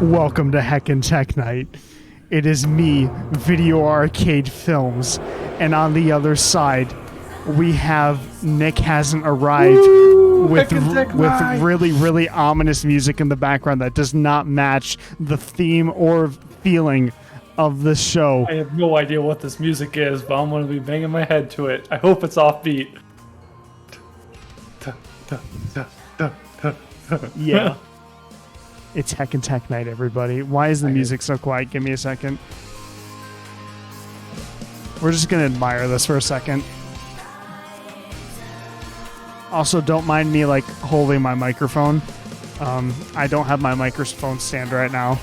Welcome to Heckin Tech Night. It is me, Video Arcade Films, and on the other side, we have Nick hasn't arrived. Woo! with Night. really ominous music in the background that does not match the theme or feeling of the show. I have no idea what this music is, but I'm going to be banging my head to it. I hope it's offbeat. Yeah. It's Heckin Tech Night, everybody. Why is the music so quiet? Give me a second. We're just going to admire this for a second. Also, don't mind me like holding my microphone. I don't have my microphone stand right now.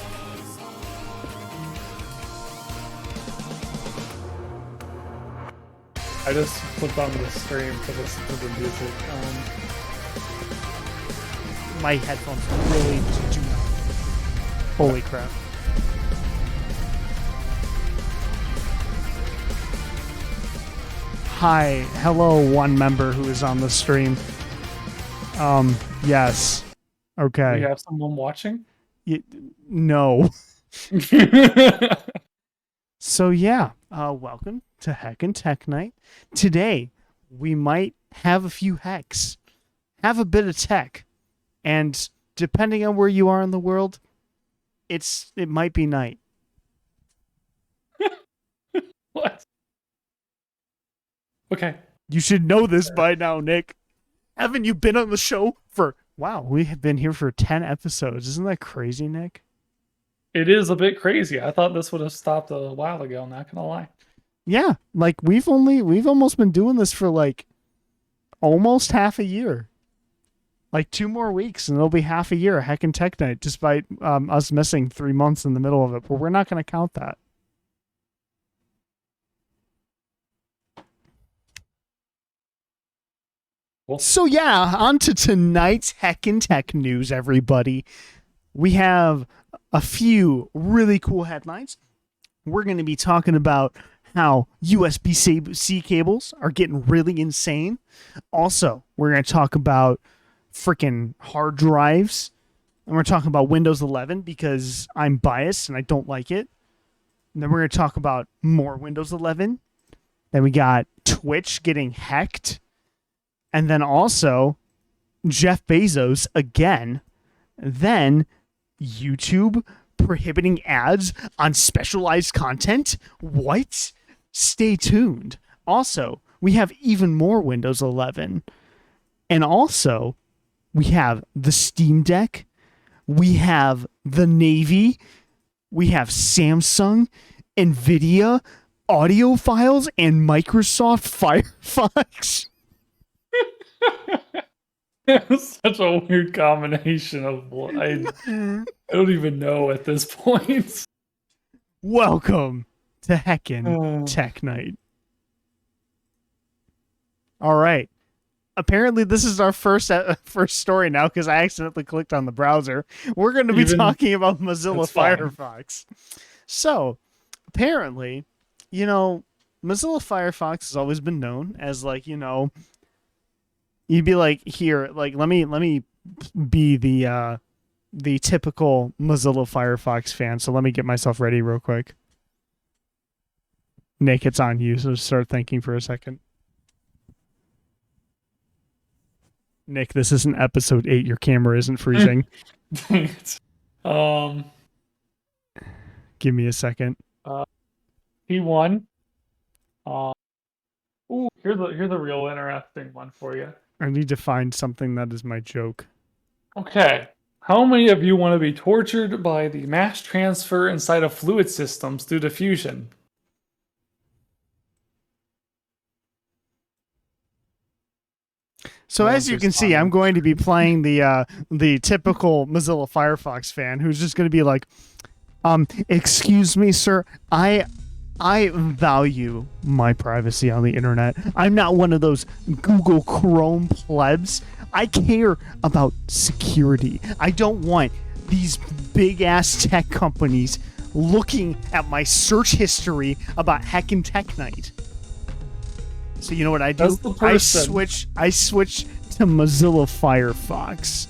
I just flipped on the stream to listen to the music. My headphones really do not. Holy crap. Hi, hello, one member who is on the stream. Yes. Okay. Do you have someone watching? No. So yeah, welcome to Heckin Tech Night. Today, we might have a few hacks, have a bit of tech, and depending on where you are in the world, it might be night. What? Okay. You should know this by now, Nick. Haven't you been on the show for... Wow, we have been here for 10 episodes. Isn't that crazy, Nick? It is a bit crazy. I thought this would have stopped a while ago, not gonna lie. Yeah, like we've almost been doing this for like almost half a year. Like 2 more weeks, and it'll be half a year of Heckin' Tech Night, despite us missing 3 months in the middle of it. But we're not going to count that. Cool. So yeah, on to tonight's Heckin' Tech news, everybody. We have a few really cool headlines. We're going to be talking about how USB-C cables are getting really insane. Also, we're going to talk about freaking hard drives. And we're talking about Windows 11 because I'm biased and I don't like it. And then we're going to talk about more Windows 11. Then we got Twitch getting hacked. And then also Jeff Bezos again. Then YouTube prohibiting ads on specialized content. What? Stay tuned. Also, we have even more Windows 11. And also, we have the Steam Deck. We have the Navy. We have Samsung, NVIDIA, audio files, and Microsoft Firefox. It was such a weird combination of what I don't even know at this point. Welcome to Heckin' Tech Night. All right. Apparently, this is our first story now because I accidentally clicked on the browser. We're going to be talking about Mozilla Firefox. So, apparently, Mozilla Firefox has always been known as you'd be like, here, like let me be the typical Mozilla Firefox fan. So let me get myself ready real quick. Nick, it's on you. So start thinking for a second. Nick, this isn't episode 8. Your camera isn't freezing. Give me a second. P1. Here's a real interesting one for you. I need to find something that is my joke. Okay. How many of you want to be tortured by the mass transfer inside of fluid systems due to fusion? So as you can see, I'm going to be playing the typical Mozilla Firefox fan who's just going to be like, excuse me, sir, I value my privacy on the internet. I'm not one of those Google Chrome plebs. I care about security. I don't want these big ass tech companies looking at my search history about Heckin' Tech Night. So you know what I do? I switch to Mozilla Firefox.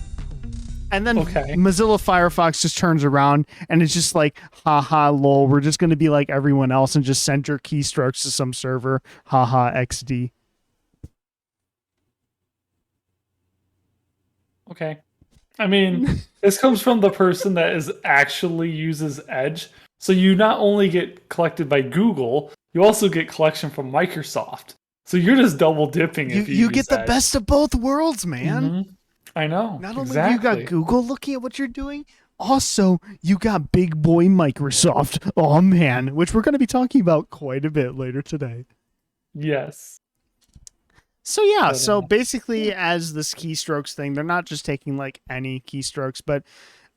And then Mozilla Firefox just turns around and it's just like, haha, lol, we're just going to be like everyone else and just send your keystrokes to some server. Haha, XD. Okay. I mean, this comes from the person that actually uses Edge. So you not only get collected by Google, you also get collection from Microsoft. So you're just double dipping if you get the best of both worlds, man. Mm-hmm. I know. Not only you got Google looking at what you're doing, also you got big boy Microsoft. Oh man, which we're going to be talking about quite a bit later today. Yes. So yeah, so basically as this keystrokes thing, they're not just taking like any keystrokes, but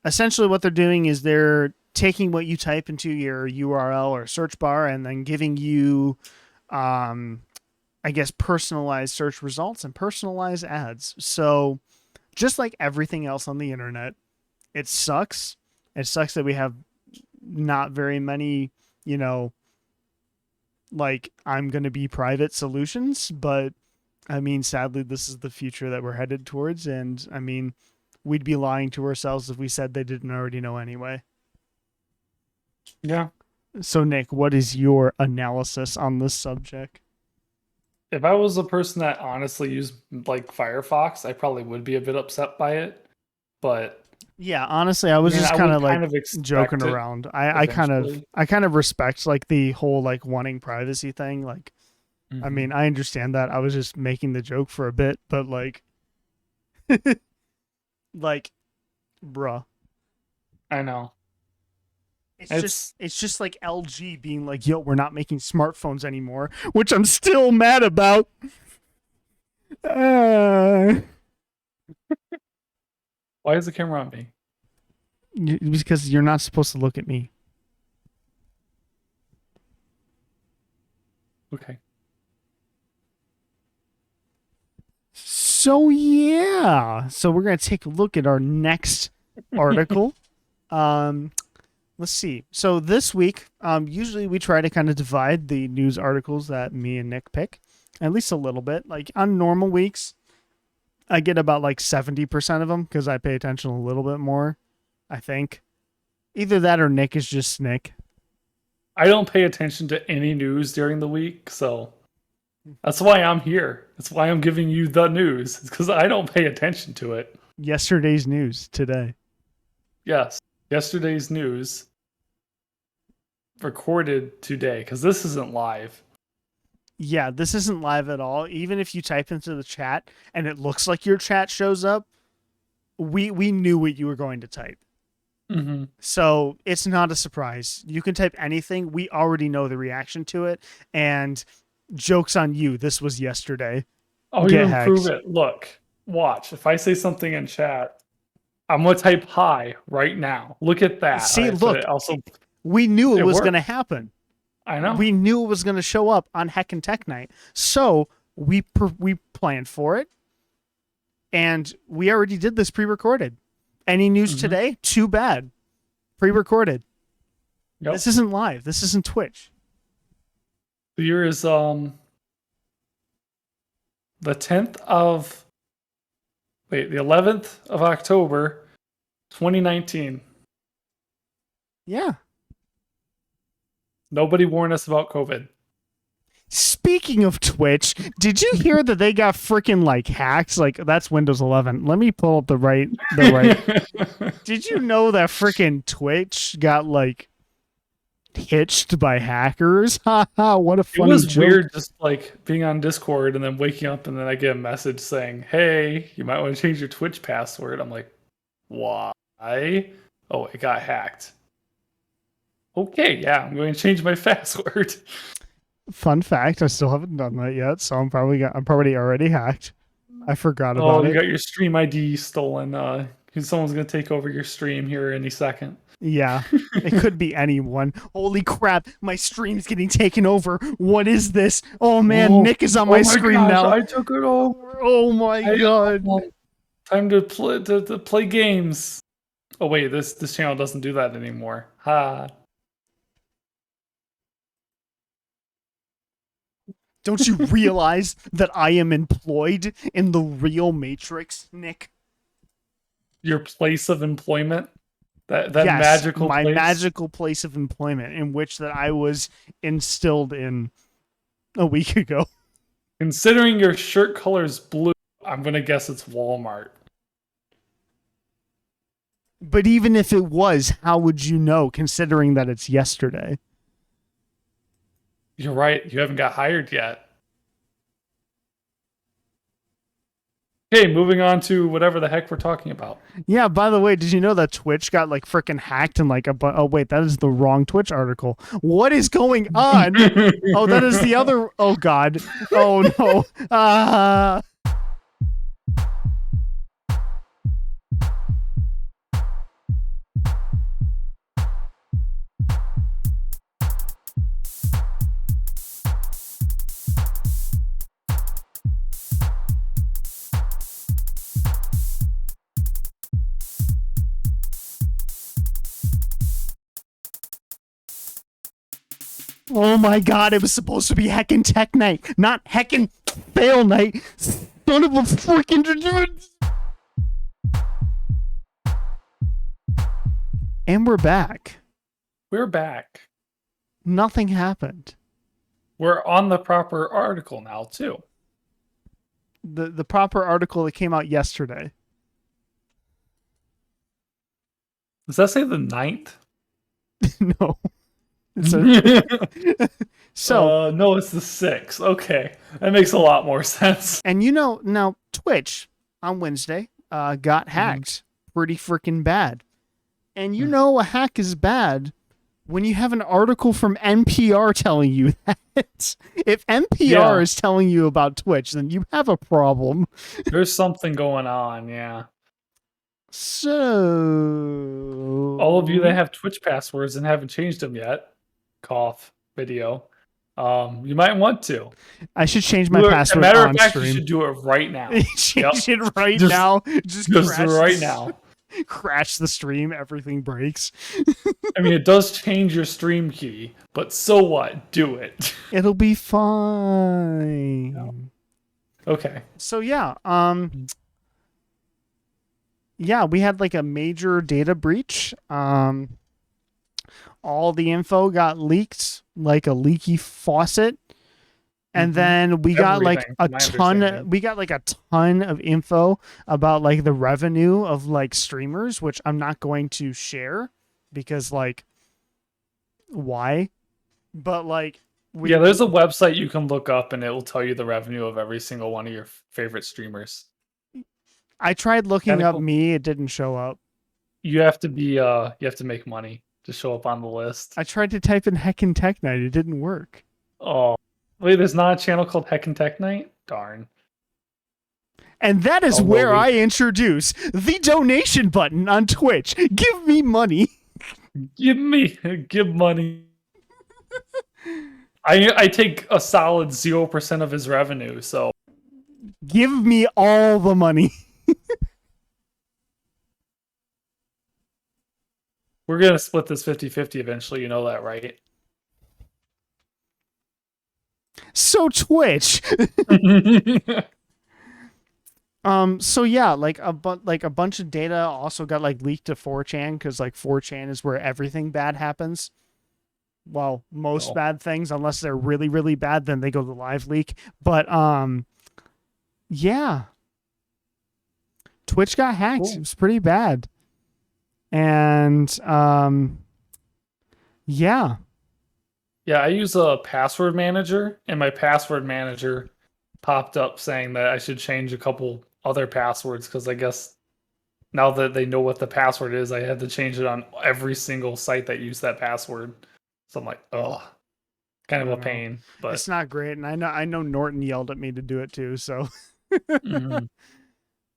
essentially what they're doing is they're taking what you type into your URL or search bar and then giving you I guess personalized search results and personalized ads. So just like everything else on the internet, it sucks. It sucks that we have not very many, like I'm going to be private solutions, but I mean, sadly, this is the future that we're headed towards. And I mean, we'd be lying to ourselves if we said they didn't already know anyway. Yeah. So Nick, what is your analysis on this subject? If I was a person that honestly used like Firefox, I probably would be a bit upset by it. But yeah, honestly, I was just kind of like joking around. I kind of respect like the whole like wanting privacy thing. Like, I mean, I understand that. I was just making the joke for a bit, but like, like, bruh. I know. It's just like LG being like, yo, we're not making smartphones anymore, which I'm still mad about. Why is the camera on me? Because you're not supposed to look at me. Okay. So yeah. So we're gonna take a look at our next article. Let's see. So this week, usually we try to kind of divide the news articles that me and Nick pick, at least a little bit. Like on normal weeks, I get about like 70% of them because I pay attention a little bit more. I think either that or Nick is just Nick. I don't pay attention to any news during the week, so that's why I'm here. That's why I'm giving you the news. It's because I don't pay attention to it. Yesterday's news today. Yes, yesterday's news recorded today because this isn't live. Yeah, this isn't live at all. Even if you type into the chat and it looks like your chat shows up, we knew what you were going to type. Mm-hmm. So it's not a surprise. You can type anything. We already know the reaction to it. And joke's on you. This was yesterday. Oh, you improve it. Look, watch. If I say something in chat, I'm going to type hi right now. Look at that. See, look. We knew it was going to happen. I know. We knew it was going to show up on Heckin Tech Night. So we planned for it. And we already did this pre-recorded. Any news today? Too bad. Pre-recorded. Yep. This isn't live. This isn't Twitch. The year is the 11th of October, 2019. Yeah. Nobody warned us about COVID. Speaking of Twitch, did you hear that they got freaking like hacked? Like that's Windows 11. Let me pull up the right. Did you know that freaking Twitch got like hitched by hackers? Haha, what a funny joke. It was weird just like being on Discord and then waking up and then I get a message saying, "Hey, you might want to change your Twitch password." I'm like, "Why?" Oh, it got hacked. Okay, yeah, I'm going to change my password. Fun fact, I still haven't done that yet, so I'm probably already hacked. I forgot about it. Oh, you got your stream ID stolen. Someone's going to take over your stream here any second. Yeah, it could be anyone. Holy crap, my stream's getting taken over. What is this? Oh man, Nick is on my screen now. I took it over. Oh my god. Time to play games. Oh wait, this channel doesn't do that anymore. Ha. Don't you realize that I am employed in the real Matrix, Nick? Your place of employment? That yes, magical my place? magical place of employment in which that I was instilled in a week ago. Considering your shirt color is blue, I'm going to guess it's Walmart. But even if it was, how would you know, considering that it's yesterday? You're right. You haven't got hired yet. Okay, moving on to whatever the heck we're talking about. Yeah, by the way, did you know that Twitch got like freaking hacked and like oh wait, that is the wrong Twitch article. What is going on? Oh, that is the other. Oh god. Oh no. Oh my god, it was supposed to be Heckin Tech Night, not Heckin Fail Night. Son of a freaking... And we're back. We're back. Nothing happened. We're on the proper article now, too. The proper article that came out yesterday. Does that say the 9th? No. So no, it's the 6th. Okay, that makes a lot more sense. And you know, now Twitch on Wednesday got hacked pretty freaking bad. And you know a hack is bad when you have an article from NPR telling you that. If NPR is telling you about Twitch, then you have a problem. There's something going on, yeah. All of you that So have Twitch passwords and haven't changed them yet, cough video, you might want to. I should change my Do it. As a password matter of on fact, you stream. should do it right now. Yep. Change it right Just now. Just just crash right this, now. crash the stream. Everything breaks. I mean, it does change your stream key, but so what? Do it. It'll be fine. Okay. So yeah, we had like a major data breach. All the info got leaked like a leaky faucet. And then we got like Everything, a from my ton understanding. we got like a ton of info about like the revenue of like streamers, which I'm not going to share because like why? But like Yeah, there's a website you can look up and it will tell you the revenue of every single one of your favorite streamers. I tried looking Kinda up cool. me, it didn't show up. You have to be you have to make money to show up on the list. I tried to type in Heckin Tech Night, it didn't work. Oh. Wait, there's not a channel called Heckin Tech Night? Darn. And that is Oh, where well, I introduce the donation button on Twitch. Give me money. give money. I take a solid 0% of his revenue, so Give me all the money. we're gonna split this 50-50 eventually, you know that, right? So Twitch. So yeah, like a bunch of data also got like leaked to 4chan because like 4chan is where everything bad happens. Well, most bad things, unless they're really, really bad, then they go to live leak. But yeah. Twitch got hacked. Cool. It was pretty bad. And yeah. Yeah, I use a password manager, and my password manager popped up saying that I should change a couple other passwords because I guess now that they know what the password is, I had to change it on every single site that used that password. So I'm like, oh, kind of a pain. But it's not great, and I know Norton yelled at me to do it too. So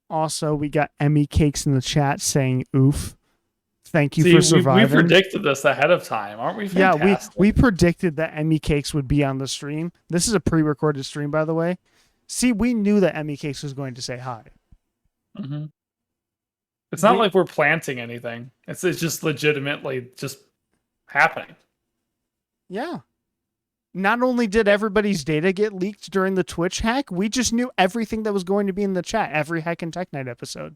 Also, we got Emmy Cakes in the chat saying "oof." Thank you for surviving. We predicted this ahead of time, aren't we? Fantastic? Yeah, we predicted that Emmy Cakes would be on the stream. This is a pre-recorded stream, by the way. See, we knew that Emmy Cakes was going to say hi. It's not like we're planting anything. It's just legitimately just happening. Yeah. Not only did everybody's data get leaked during the Twitch hack, we just knew everything that was going to be in the chat every Heckin Tech Night episode.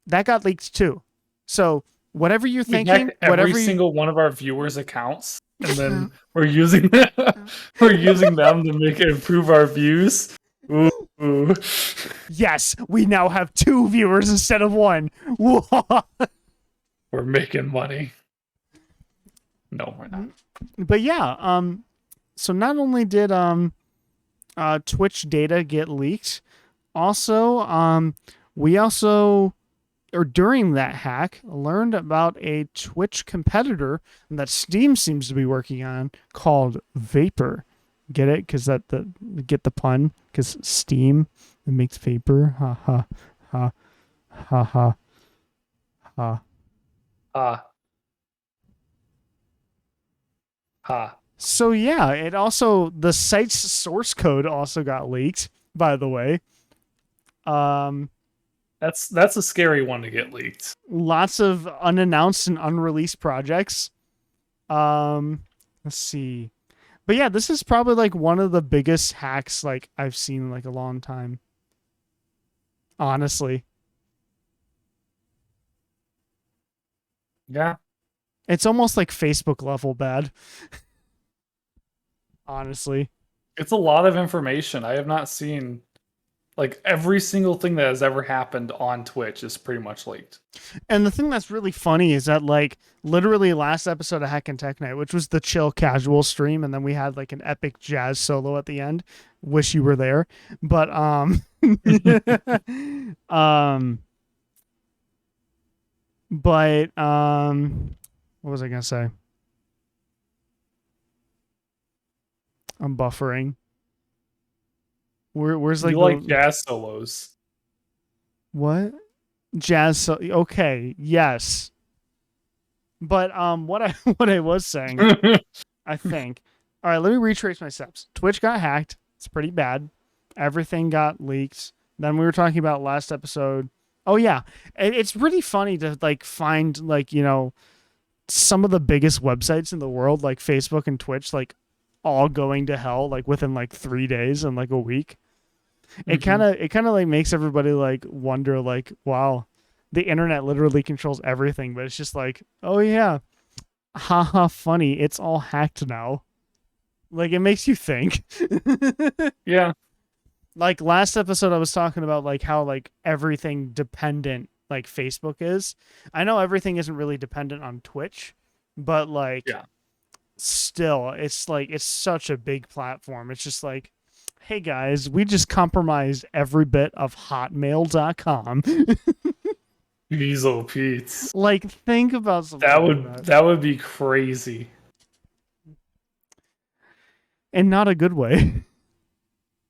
That got leaked too. So whatever you're thinking, every single one of our viewers' accounts, and then we're using them to improve our views. Ooh. Yes, we now have 2 viewers instead of 1. We're making money. No, we're not. But yeah, so not only did Twitch data get leaked, also we also, or during that hack, learned about a Twitch competitor that Steam seems to be working on called Vapor. Get it? Because get the pun? Because Steam, it makes vapor. Ha ha ha ha ha ha. Ha. So yeah, it also, the site's source code also got leaked, by the way. That's a scary one to get leaked. Lots of unannounced and unreleased projects. Let's see. But yeah, this is probably like one of the biggest hacks like I've seen in like a long time. Honestly. Yeah. It's almost like Facebook level bad. Honestly. It's a lot of information. I have not seen, like, every single thing that has ever happened on Twitch is pretty much leaked. And the thing that's really funny is that, like, literally last episode of Heckin Tech Night, which was the chill casual stream, and then we had like an epic jazz solo at the end. Wish you were there. But what was I gonna say? I'm buffering. Where's like you like jazz solos? What? Okay, yes. But what I what I was saying, I think. All right, let me retrace my steps. Twitch got hacked. It's pretty bad. Everything got leaked. Then we were talking about last episode. Oh yeah, it's really funny to like find like some of the biggest websites in the world, like Facebook and Twitch, like all going to hell like within like 3 days and like a week. It kind of like makes everybody like wonder like, wow, the internet literally controls everything, but it's just like, oh yeah, haha, funny. It's all hacked now. Like it makes you think. Yeah. Like last episode I was talking about like how like everything dependent like Facebook is. I know everything isn't really dependent on Twitch, but like Yeah. still it's like it's such a big platform. It's just like, hey guys, we just compromised every bit of hotmail.com. Weasel Pete's. Like think about something That like would that. that would be crazy. And not a good way.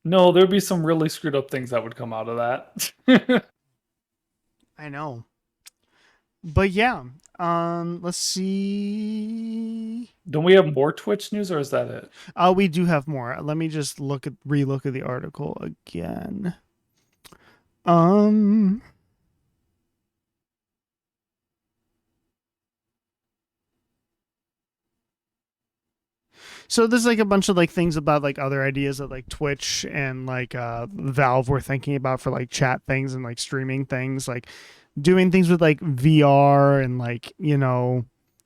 No, there'd be some really screwed up things that would come out of that. I know. But yeah, let's see. Don't we have more Twitch news, or is that it? We do have more. Let me just relook at the article again. So there's like a bunch of like things about like other ideas that like Twitch and like Valve were thinking about for like chat things and like streaming things, like doing things with like VR and like,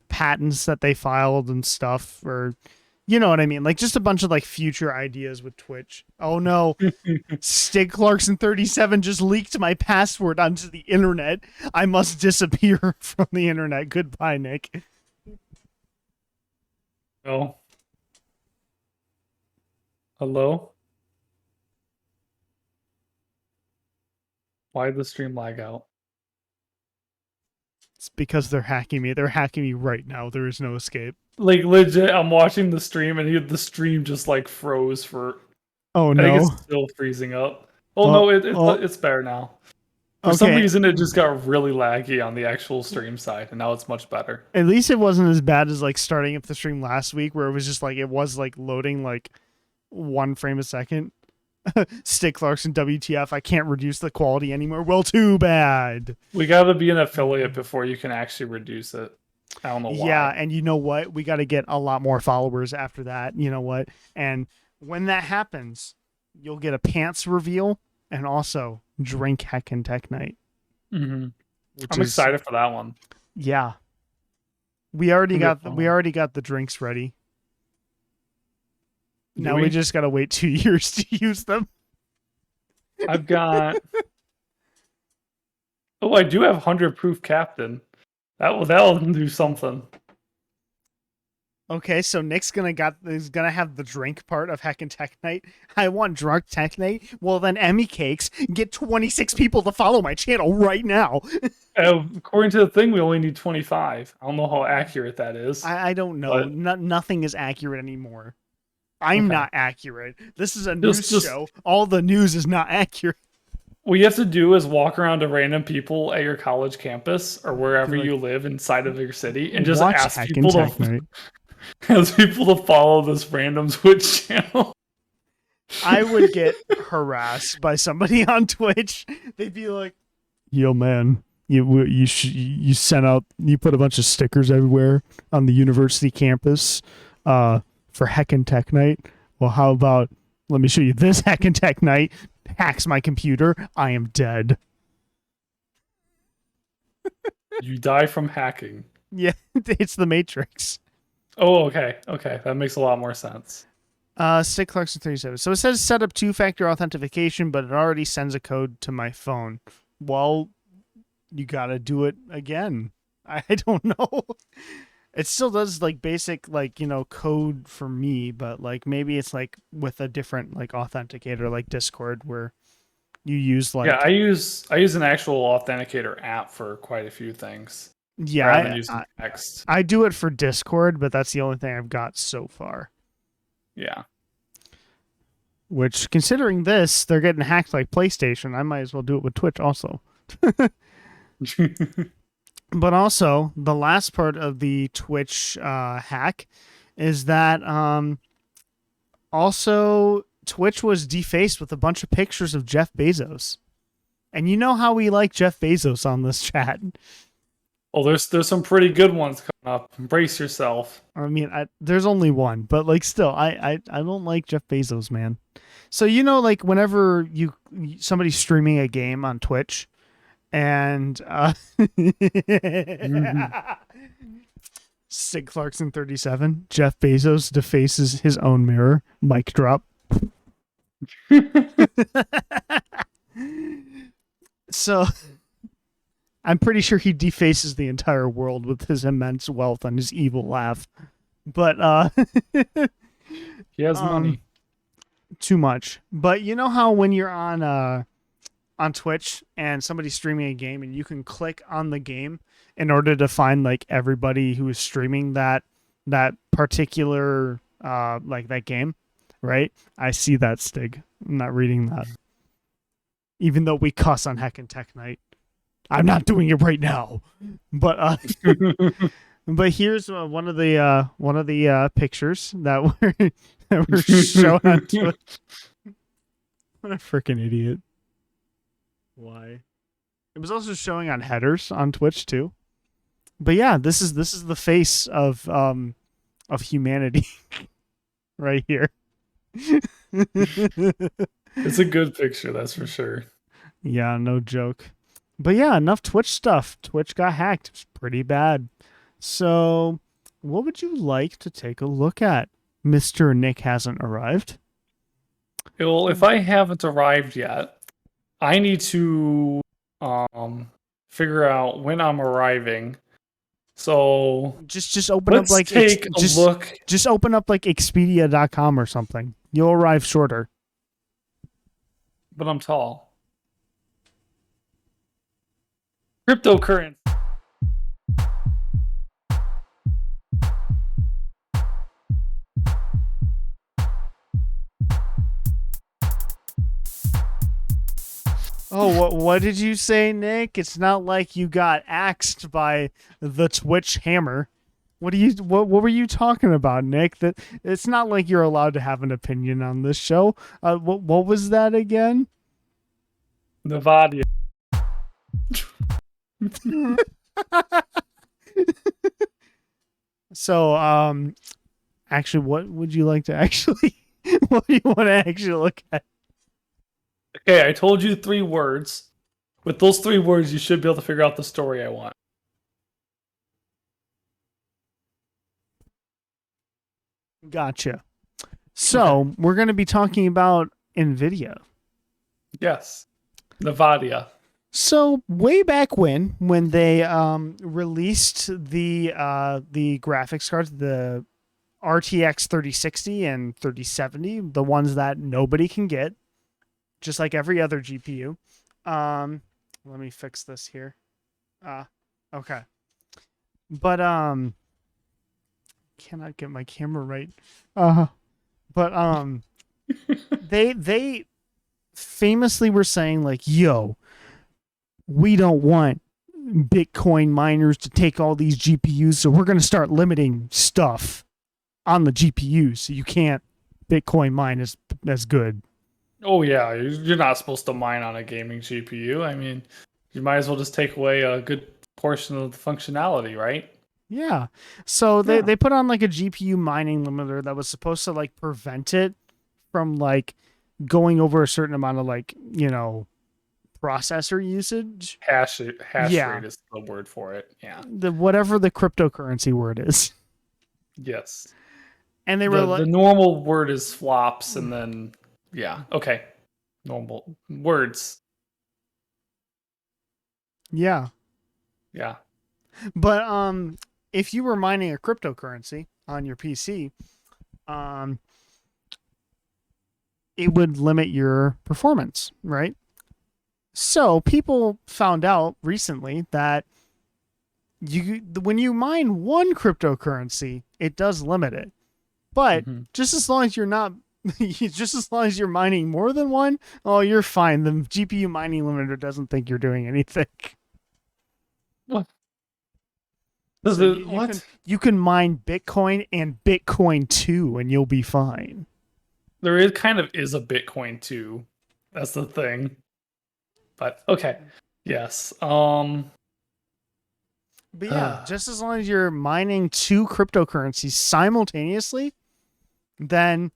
patents that they filed and stuff, or you know what I mean? Like just a bunch of like future ideas with Twitch. Oh no, Stig Clarkson 37 just leaked my password onto the internet. I must disappear from the internet. Goodbye, Nick. No. Hello? Why did the stream lag out? It's because they're hacking me. They're hacking me right now. There is no escape. Like legit, I'm watching the stream and the stream just like froze for. Oh I think no. it's still freezing up. Oh Oh, no, oh, it's better now. For some okay. reason, it just got really laggy on the actual stream side, and now it's much better. At least it wasn't as bad as like starting up the stream last week, where it was just like it was like loading like 1 frame a second. Stick Clarkson WTF, I can't reduce the quality anymore. Well, too bad. We got to be an affiliate before you can actually reduce it. I don't know why. Yeah, and you know what? We got to get a lot more followers after that. You know what? And when that happens, you'll get a pants reveal and also drink Heckin Tech Night. I'm excited for that one. Yeah. We already got the drinks ready. Now we just gotta wait 2 years to use them. I've got. Oh, I do have 100 proof Captain. That'll do something. Okay, so Nick's is gonna have the drink part of Heckin Tech Night. I want drunk Tech Night. Well then, Emmy Cakes, get 26 people to follow my channel right now. According to the thing, we only need 25. I don't know how accurate that is. I don't know. Nothing is accurate anymore. I'm not accurate. This is a news show. All the news is not accurate. What you have to do is walk around to random people at your college campus or wherever you live inside of your city and just ask people to follow this random Twitch channel. I would get harassed by somebody on Twitch. They'd be like, "Yo, man, you sent out, you put a bunch of stickers everywhere on the university campus for Heckin Tech Night. Well, how about let me show you this Heckin Tech Night? Hacks my computer. I am dead." You die from hacking. Yeah, it's the Matrix. Oh, okay. Okay, that makes a lot more sense. Stick Clarkson 37. So it says set up 2-factor authentication, but it already sends a code to my phone. Well, you gotta do it again. I don't know. It still does like basic like code for me, but like maybe it's like with a different like authenticator like Discord where you use like I use an actual authenticator app for quite a few things. Yeah, rather than using text. I do it for Discord, but that's the only thing I've got so far. Yeah. Which, considering this, they're getting hacked like PlayStation. I might as well do it with Twitch also. But also, the last part of the Twitch hack is that also Twitch was defaced with a bunch of pictures of Jeff Bezos. And you know how we like Jeff Bezos on this chat. Oh, there's some pretty good ones coming up. Embrace yourself. I mean, there's only one, but like still, I don't like Jeff Bezos, man. So like whenever somebody's streaming a game on Twitch, and Sig Clarkson 37, Jeff Bezos defaces his own mirror. Mic drop. So I'm pretty sure he defaces the entire world with his immense wealth and his evil laugh. But he has money. Too much. But you know how when you're on Twitch and somebody's streaming a game and you can click on the game in order to find like everybody who is streaming that particular like that game, right? I see that, Stig. I'm not reading that. Even though we cuss on Heckin Tech Night. I'm not doing it right now. But but here's one of the pictures that were shown on Twitch. What a freaking idiot. Why? It was also showing on headers on Twitch too. But yeah, this is the face of humanity right here. It's a good picture, that's for sure. Yeah, no joke. But yeah, enough Twitch stuff. Twitch got hacked. It was pretty bad. So, what would you like to take a look at? Mr. Nick hasn't arrived. Well, if I haven't arrived yet, I need to figure out when I'm arriving. So just open up like take a look. Just open up like Expedia.com or something. You'll arrive shorter. But I'm tall. Cryptocurrency. Oh, what did you say, Nick? It's not like you got axed by the Twitch hammer. What were you talking about, Nick? That it's not like you're allowed to have an opinion on this show. What was that again? Nevada. So, actually, what would you like to actually? What do you want to actually look at? Okay, I told you 3 words. With those 3 words, you should be able to figure out the story I want. Gotcha. So, we're going to be talking about NVIDIA. Yes. Nevada. So, way back when they released the graphics cards, the RTX 3060 and 3070, the ones that nobody can get, just like every other GPU. Let me fix this here. Okay. But cannot get my camera right. But they famously were saying like, "Yo, we don't want Bitcoin miners to take all these GPUs, so we're going to start limiting stuff on the GPUs, so you can't Bitcoin mine as good." Oh yeah, you're not supposed to mine on a gaming GPU. I mean, you might as well just take away a good portion of the functionality, right? Yeah. So they put on like a GPU mining limiter that was supposed to like prevent it from like going over a certain amount of like, processor usage. Hash rate is the word for it. Yeah. Whatever the cryptocurrency word is. Yes. And they were the normal word is flops, and then yeah, okay, normal words. Yeah. Yeah. But if you were mining a cryptocurrency on your PC, it would limit your performance, right? So people found out recently that when you mine one cryptocurrency, it does limit it. But just as long as you're not, just as long as you're mining more than one, oh, you're fine. The GPU mining limiter doesn't think you're doing anything. What does So it? you can mine Bitcoin and Bitcoin 2 and you'll be fine. There is kind of is a Bitcoin too. That's the thing. But okay. Yes. But yeah, just as long as you're mining two cryptocurrencies simultaneously, then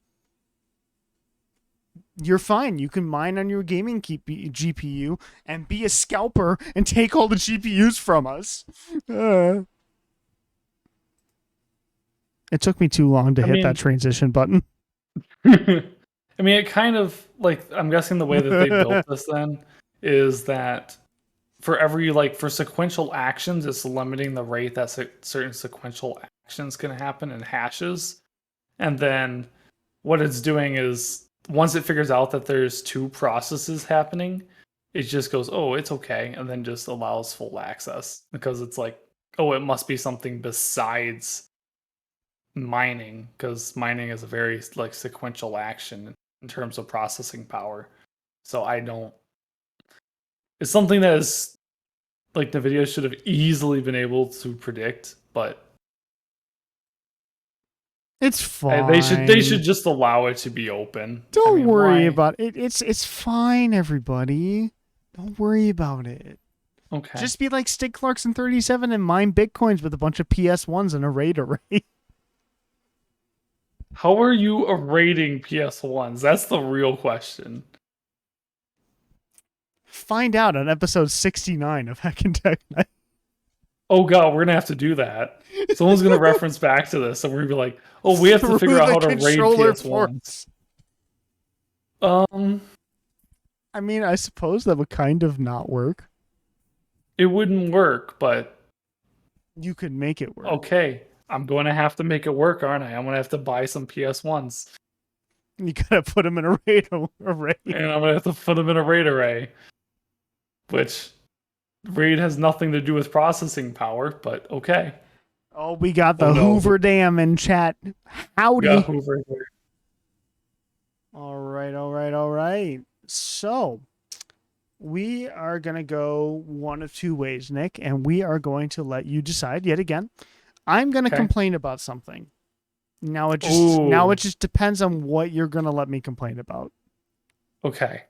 you're fine. You can mine on your gaming GPU and be a scalper and take all the GPUs from us. It took me too long to I hit that mean, transition button. I mean, it kind of like I'm guessing the way that they built this then is that for every like for sequential actions, it's limiting the rate that certain sequential actions can happen in hashes, and then what it's doing is once it figures out that there's two processes happening, it just goes, oh, it's okay, and then just allows full access because it's like, oh, it must be something besides mining because mining is a very like sequential action in terms of processing power. So I don't. It's something that is like the video should have easily been able to predict, but It's fine. they should just allow it to be open. Don't worry about it. It's fine, everybody. Don't worry about it. Okay. Just be like Stig Clarkson 37 and mine Bitcoins with a bunch of PS1s and a RAID array. How are you rating PS1s? That's the real question. Find out on episode 69 of Heckin Tech Night. Oh god, we're gonna have to do that. Someone's gonna reference back to this, and we're gonna be like, "Oh, we have to figure out how to raid PS1s." I mean, I suppose that would kind of not work. It wouldn't work, but you could make it work. Okay, I'm going to have to make it work, aren't I? I'm going to have to buy some PS1s. You gotta put them in a RAID array. And I'm going to have to put them in a RAID array. Which, RAID has nothing to do with processing power, but okay. Oh, we got the Hoover Dam in chat. Howdy. We got Hoover here. All right. So, we are going to go one of two ways, Nick, and we are going to let you decide yet again. I'm going to complain about something. Now it just depends on what you're going to let me complain about. Okay.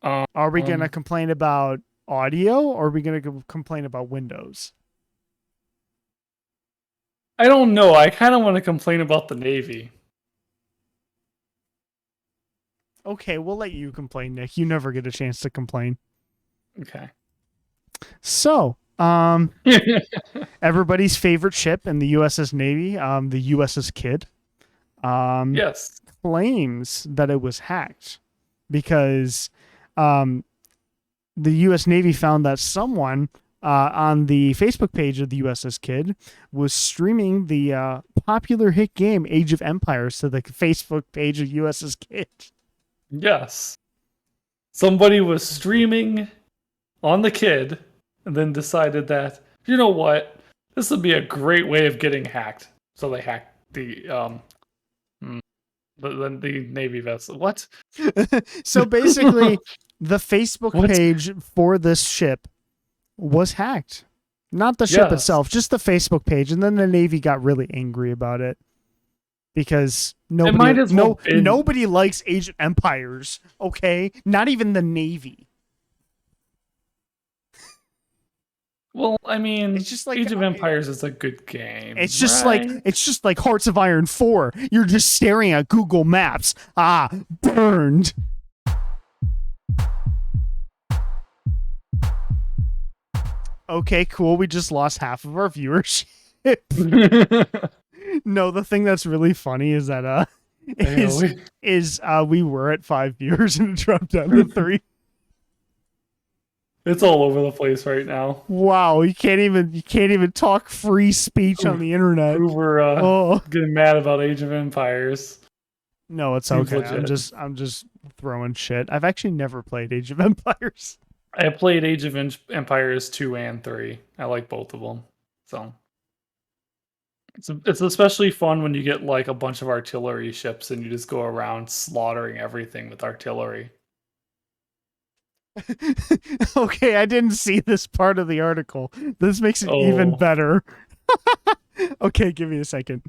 Are we going to complain about audio or are we going to complain about Windows? I don't know. I kind of want to complain about the Navy. Okay, we'll let you complain, Nick. You never get a chance to complain. Okay. So, everybody's favorite ship in the USS Navy, the USS Kidd, yes, claims that it was hacked because the U.S. Navy found that someone on the Facebook page of the USS Kidd was streaming the popular hit game Age of Empires to the Facebook page of USS Kidd. Yes. Somebody was streaming on the Kidd and then decided that, you know what, this would be a great way of getting hacked. So they hacked the Navy vessel. What? So basically, the Facebook page for this ship was hacked. Not the ship itself, just the Facebook page. And then the Navy got really angry about it. Because nobody likes Age of Empires, okay? Not even the Navy. Well, I mean, it's just like Age of Empires is a good game. It's just like Hearts of Iron 4. You're just staring at Google Maps. Burned. Okay, cool. We just lost half of our viewership. No, the thing that's really funny is that we were at 5 viewers and it dropped down to 3. It's all over the place right now. Wow, you can't even talk free speech on the internet. We're getting mad about Age of Empires. No, it's okay. Legit. I'm just throwing shit. I've actually never played Age of Empires. I played Age of Empires 2 and 3. I like both of them. So it's especially fun when you get like a bunch of artillery ships and you just go around slaughtering everything with artillery. Okay, I didn't see this part of the article. This makes it even Oh, better. Okay, give me a second.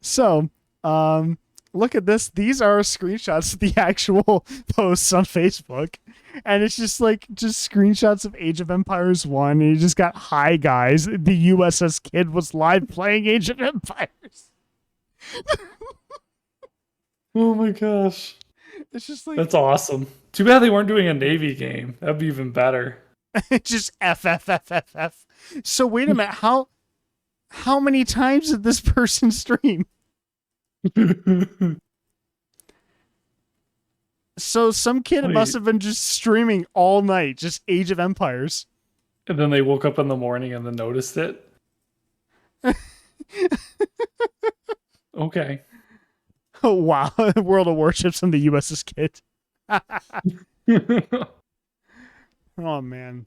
So, look at this. These are screenshots of the actual posts on Facebook. And it's just just screenshots of Age of Empires 1. And you just got, hi guys, the USS Kid was live playing Age of Empires. oh my gosh. It's just like, That's awesome. Too bad they weren't doing a Navy game. That'd be even better. it's just F, F, F, F, F. So wait a minute. How many times did this person stream? So some kid must Wait. have been just streaming all night, just Age of Empires. And then they woke up in the morning and then noticed it. Okay. Oh wow, World of Warships and the USS Kid. Oh man.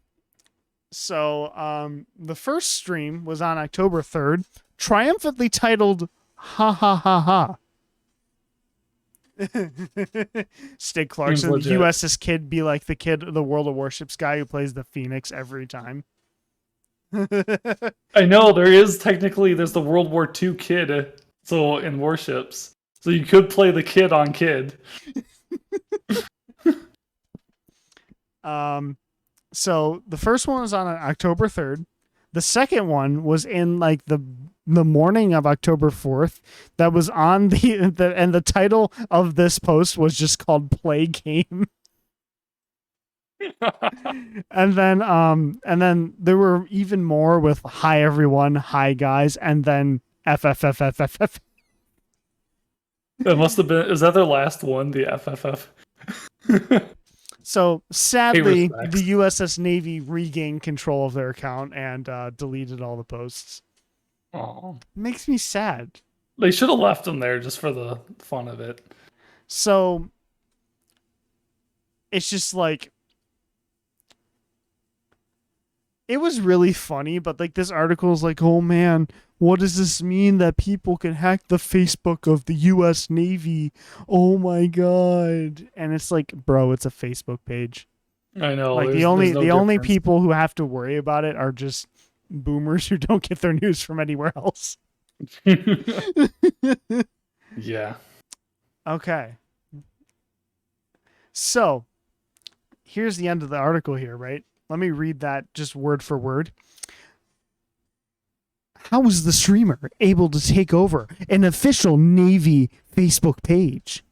So the first stream was on October 3rd, triumphantly titled "Ha ha ha ha." Stig Clarkson, the legit. USS Kid, be like the kid, the World of Warships guy who plays the Phoenix every time. I know there's the World War II kid, so in warships. So you could play the kid on kid. So the first one was on October 3rd. The second one was in like the morning of October 4th. That was on and the title of this post was just called "Play Game." And then there were even more with "Hi everyone," "Hi guys," and then FFFFFF. That must have been. Is that their last one? The FFF. So sadly, respects. the USS Navy regained control of their account and deleted all the posts. Oh, Makes me sad. they should have left them there just for the fun of it. So it's just like, it was really funny, but like this article is like, oh man, what does this mean that people can hack the Facebook of the US Navy? Oh my god. And it's like, bro, it's a Facebook page. I know. Like there's no the only difference. people who have to worry about it are just boomers who don't get their news from anywhere else. Yeah. Okay. So, here's the end of the article here, right? Let me read that just word for word. How was the streamer able to take over an official Navy Facebook page?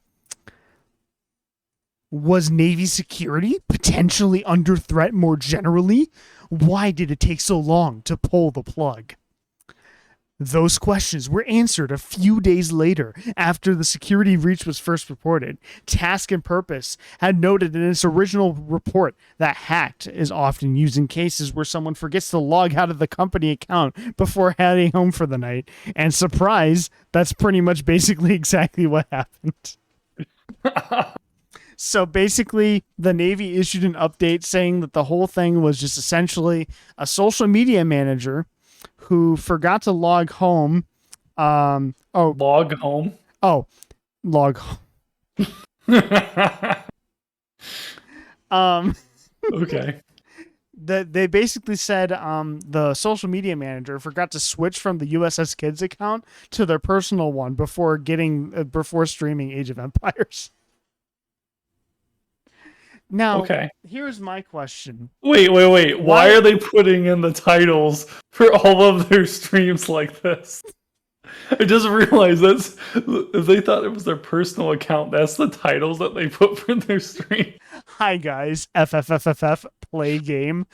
Was Navy security potentially under threat more generally? Why did it take so long to pull the plug? Those questions were answered a few days later after the security breach was first reported. Task and Purpose had noted in its original report that hacked is often used in cases where someone forgets to log out of the company account before heading home for the night. And surprise, that's pretty much basically exactly what happened. So basically, the Navy issued an update saying that the whole thing was just essentially a social media manager who forgot to log home. Log home. Log home. Okay. That they basically said the social media manager forgot to switch from the USS Kids account to their personal one before streaming Age of Empires. Now, Okay. here's my question. Wait. Why are they putting in the titles for all of their streams like this? I just realized if they thought it was their personal account, that's the titles that they put for their stream. Hi guys, FFFFF, play game.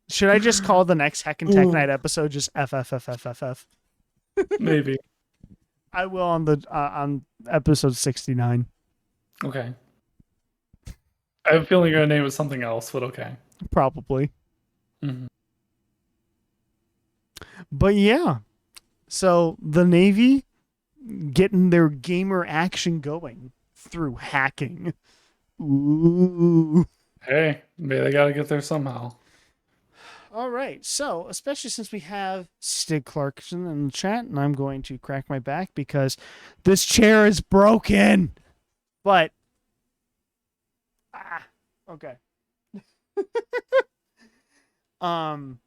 Should I just call the next Heckin Tech Night episode just FFFFFF? Maybe. I will on episode 69. Okay. I have a feeling you're gonna name it something else, but okay. Probably. Mm-hmm. But yeah. So the Navy getting their gamer action going through hacking. Ooh. Hey, maybe they gotta get there somehow. All right. So, especially since we have Stig Clarkson in the chat, and I'm going to crack my back because this chair is broken. But Okay. Um.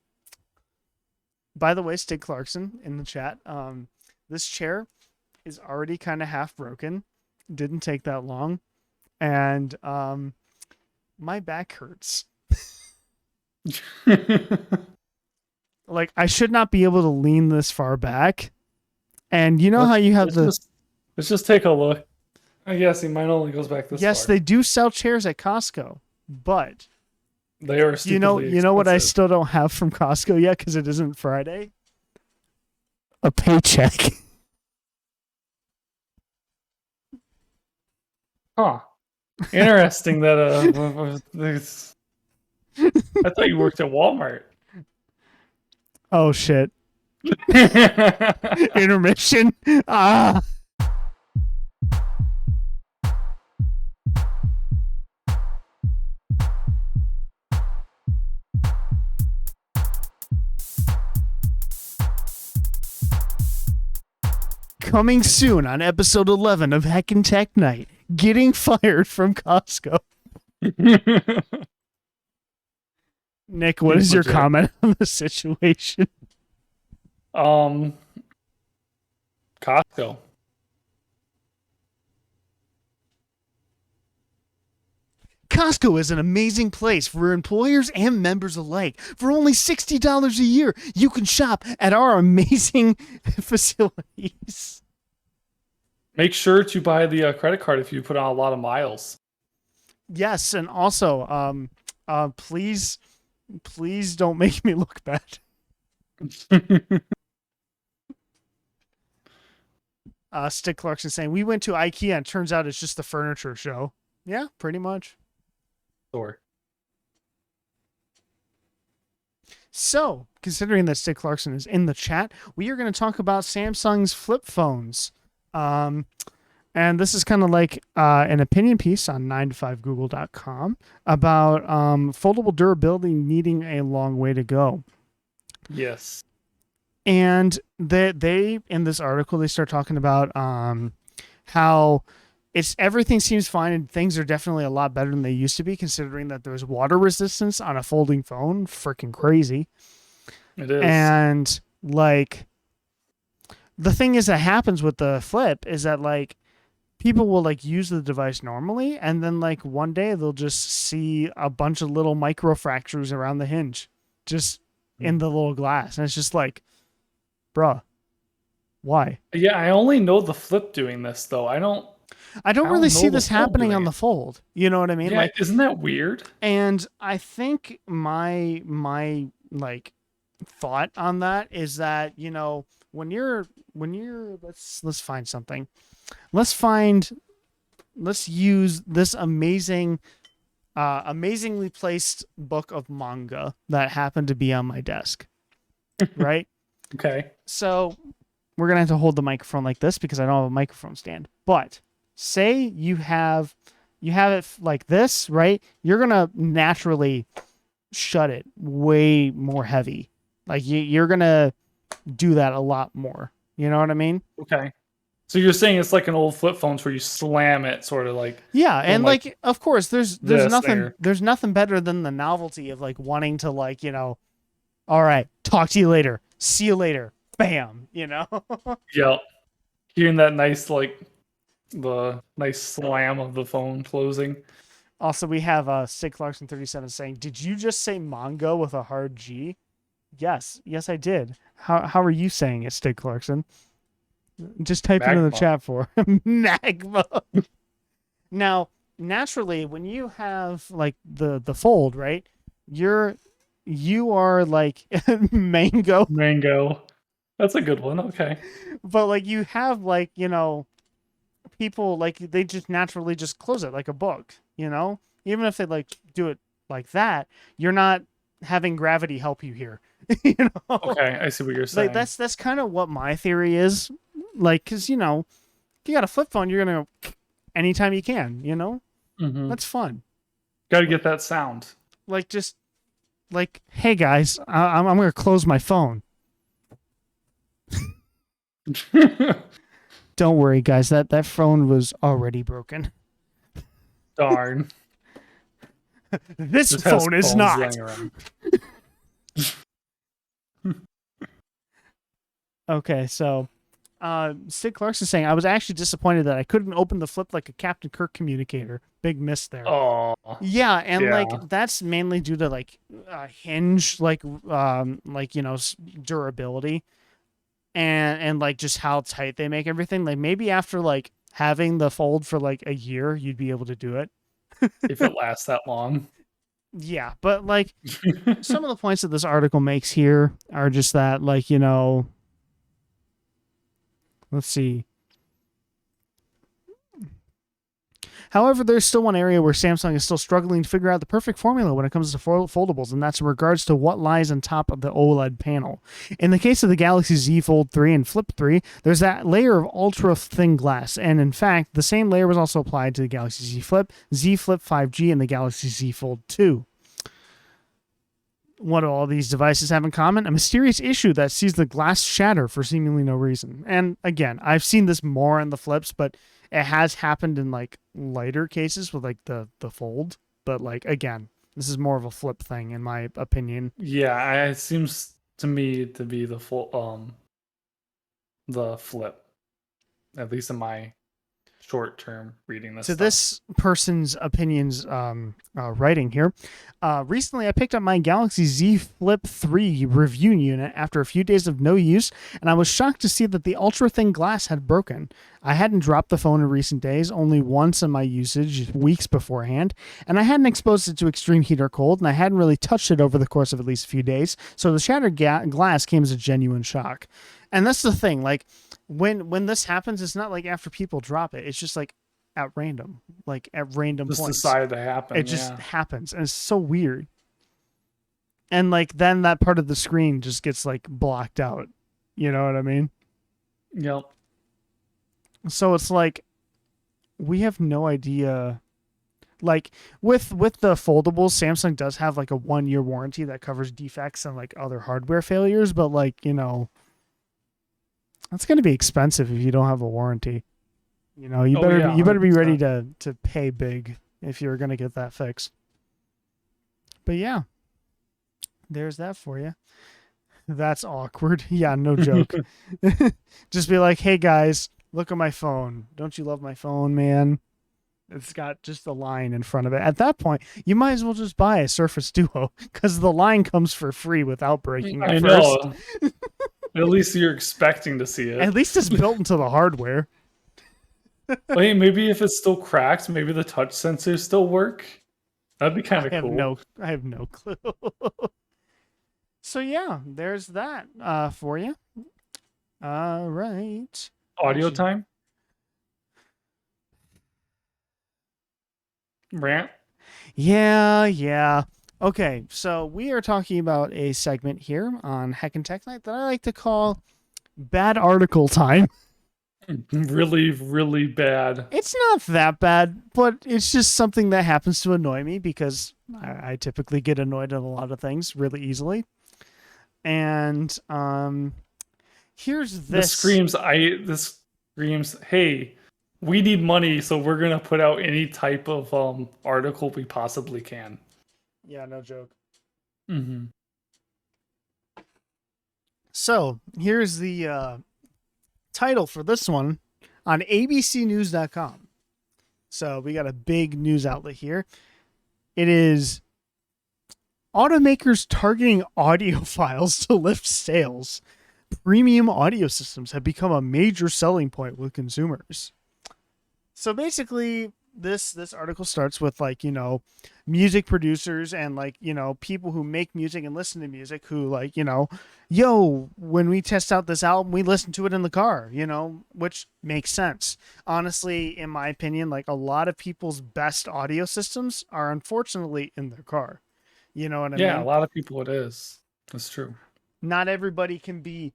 By the way, Stig Clarkson in the chat. This chair is already kind of half broken. Didn't take that long, and my back hurts. Like I should not be able to lean this far back. And you know how you have let's just take a look. I guess mine only goes back this yes, far. they do sell chairs at Costco, but They are stupidly you know what I expensive. still don't have from Costco yet because it isn't Friday? A paycheck. Huh. Interesting that I thought you worked at Walmart. Oh shit. Intermission. Ah. Coming soon on episode 11 of Heckin Tech Night, getting fired from Costco. Nick, what is your comment on the situation? Costco. Costco is an amazing place for employers and members alike. For only $60 a year, you can shop at our amazing facilities. Make sure to buy the credit card if you put on a lot of miles. Yes, and also, please don't make me look bad. Stick Clarkson saying, we went to IKEA and turns out it's just the furniture show. Yeah, pretty much. Sure. So, considering that Stick Clarkson is in the chat, we are going to talk about Samsung's flip phones. And this is kind of like an opinion piece on 9to5google.com about foldable durability needing a long way to go. Yes. And they in this article, they start talking about how everything seems fine and things are definitely a lot better than they used to be, considering that there's water resistance on a folding phone. Freaking crazy. It is. And like the thing is that happens with the flip is that like people will like use the device normally and then like one day they'll just see a bunch of little micro fractures around the hinge just in the little glass. And it's just like, bruh, why? Yeah, I only know the flip doing this though. I don't really see this happening on the fold. You know what I mean? Yeah, like, isn't that weird? And I think my like thought on that is that, you know, when you're let's find something. Let's use this amazingly placed book of manga that happened to be on my desk. Right? Okay. So we're going to have to hold the microphone like this because I don't have a microphone stand. But say you have it like this, right? You're going to naturally shut it way more heavy. Like you're going to do that a lot more. You know what I mean? Okay. So you're saying it's like an old flip phones where you slam it sort of like. Yeah, and like of course there's nothing there. There's nothing better than the novelty of like wanting to like, you know, all right, talk to you later. See you later. Bam, you know? Yeah. Hearing that nice like the nice slam of the phone closing. Also, we have Sid Clarkson 37 saying, "Did you just say Mongo with a hard G?" Yes, I did. How are you saying it, Sid Clarkson? Just type it in the chat for Magma. Now, naturally, when you have like the fold, right? You are like mango. Mango. That's a good one. Okay. But like you have like, you know, people like they just naturally just close it like a book, you know? Even if they like do it like that, you're not having gravity help you here. You know? Okay, I see what you're saying. Like that's kind of what my theory is. Like, cause you know, if you got a flip phone, you're gonna anytime you can, you know? Mm-hmm. That's fun. Gotta get that sound. Like just like, hey guys, I'm gonna close my phone. Don't worry, guys. That phone was already broken. Darn. This Just has phone is phones not. laying around. Okay, so Sid Clarkson saying, I was actually disappointed that I couldn't open the flip like a Captain Kirk communicator. Big miss there. Oh, Yeah, and yeah. like that's mainly due to like hinge, like durability, and like just how tight they make everything. Like maybe after like having the fold for like a year, you'd be able to do it. If it lasts that long. Yeah, but like some of the points that this article makes here are just that, like, let's see. However, there's still one area where Samsung is still struggling to figure out the perfect formula when it comes to foldables, and that's in regards to what lies on top of the OLED panel. In the case of the Galaxy Z Fold 3 and Flip 3, there's that layer of ultra-thin glass, and in fact, the same layer was also applied to the Galaxy Z Flip, Z Flip 5G, and the Galaxy Z Fold 2. What do all these devices have in common? A mysterious issue that sees the glass shatter for seemingly no reason. And again, I've seen this more in the flips, but it has happened in like lighter cases with like the fold. But like again, this is more of a flip thing in my opinion. Yeah, it seems to me to be the flip, at least in my short term reading this To stuff. this person's opinions writing here, recently I picked up my Galaxy Z Flip 3 review unit after a few days of no use, and I was shocked to see that the ultra-thin glass had broken. I hadn't dropped the phone in recent days, only once in my usage weeks beforehand, and I hadn't exposed it to extreme heat or cold, and I hadn't really touched it over the course of at least a few days, so the shattered glass came as a genuine shock. And that's the thing, like, when this happens, it's not like after people drop it. It's just like at random points. Just decided to happen. It just happens, and it's so weird. And like then that part of the screen just gets like blocked out. You know what I mean? Yep. So it's like we have no idea. Like with the foldables, Samsung does have like a 1-year warranty that covers defects and like other hardware failures, but like, that's going to be expensive if you don't have a warranty. You better be ready to pay big if you're going to get that fixed. But yeah, there's that for you. That's awkward. Yeah, no joke. Just be like, hey guys, look at my phone. Don't you love my phone, man? It's got just a line in front of it. At that point, you might as well just buy a Surface Duo because the line comes for free without breaking it I first. know. At least you're expecting to see it. At least it's built into the hardware. Wait, maybe if it's still cracked, maybe the touch sensors still work. That'd be kind of cool. I have no clue. So yeah, there's that for you. All right. Audio time? Rant? Yeah. Okay, so we are talking about a segment here on Heckin Tech Night that I like to call Bad Article Time. Really, really bad. It's not that bad, but it's just something that happens to annoy me because I typically get annoyed at a lot of things really easily. And here's this. This screams, hey, we need money, so we're gonna put out any type of article we possibly can. Yeah, no joke. Mm-hmm. So here's the title for this one on abcnews.com. So we got a big news outlet here. It is automakers targeting audiophiles to lift sales. Premium audio systems have become a major selling point with consumers. So basically, this article starts with like, music producers and like, people who make music and listen to music who like, when we test out this album, we listen to it in the car, which makes sense. Honestly, in my opinion, like a lot of people's best audio systems are unfortunately in their car. You know what I mean? Yeah, a lot of people it is. That's true. Not everybody can be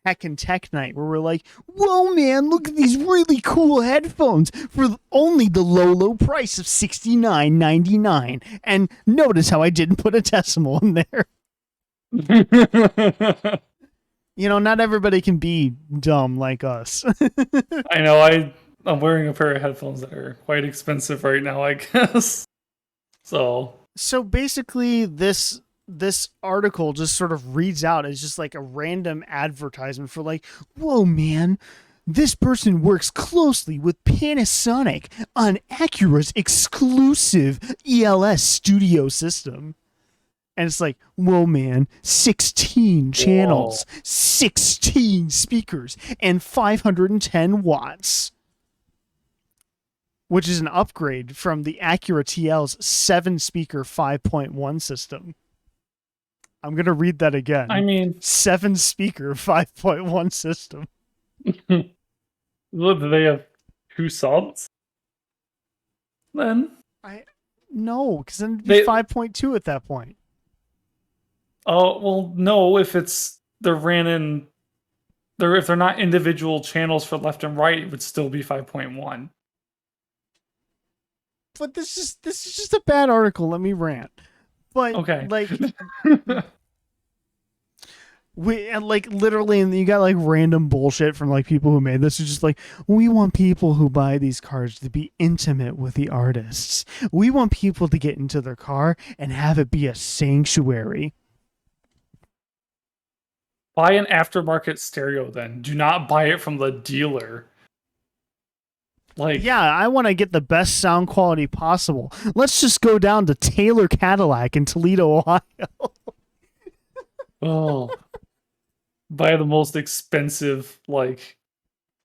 Heckin Tech Night where we're like, whoa man, look at these really cool headphones for only the low price of $69.99. And notice how I didn't put a decimal in there. Not everybody can be dumb like us. I know. I'm wearing a pair of headphones that are quite expensive right now, I guess. So So basically, this article just sort of reads out as just like a random advertisement for like, whoa, man. This person works closely with Panasonic on Acura's exclusive ELS studio system. And it's like, whoa, man, 16 Whoa. channels, 16 speakers, and 510 watts, which is an upgrade from the Acura TL's 7 speaker 5.1 system. I'm going to read that I again. mean, 7 speaker 5.1 system. what, do they have 2 subs? Then I No, because then it'd be they 5.2 at that point. oh well no, if it's they're ran in they're if they're not individual channels for left and right, it would still be 5.1. But this is just a bad article. Let me rant. But Okay. like and like literally, and you got like random bullshit from like people who made this. It's just like, we want people who buy these cars to be intimate with the artists. We want people to get into their car and have it be a sanctuary. Buy an aftermarket stereo then. Do not buy it from the dealer. Like, Yeah, I want to get the best sound quality possible. Let's just go down to Taylor Cadillac in Toledo, Ohio. oh, buy the most expensive like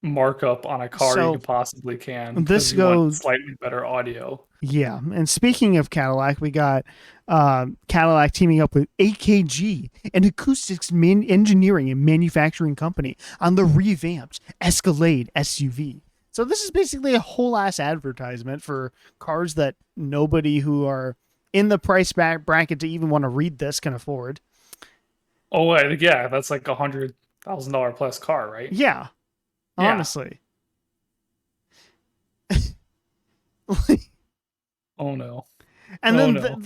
markup on a car you So could possibly can this because you want goes, slightly better audio. yeah. And speaking of Cadillac, we got Cadillac teaming up with AKG, an acoustics engineering and manufacturing company, on the revamped Escalade SUV. So this is basically a whole ass advertisement for cars that nobody who are in the price bracket to even want to read this can afford. Oh, yeah, that's like $100,000 plus car, right? Yeah, Yeah. honestly. Oh no. And Oh then no.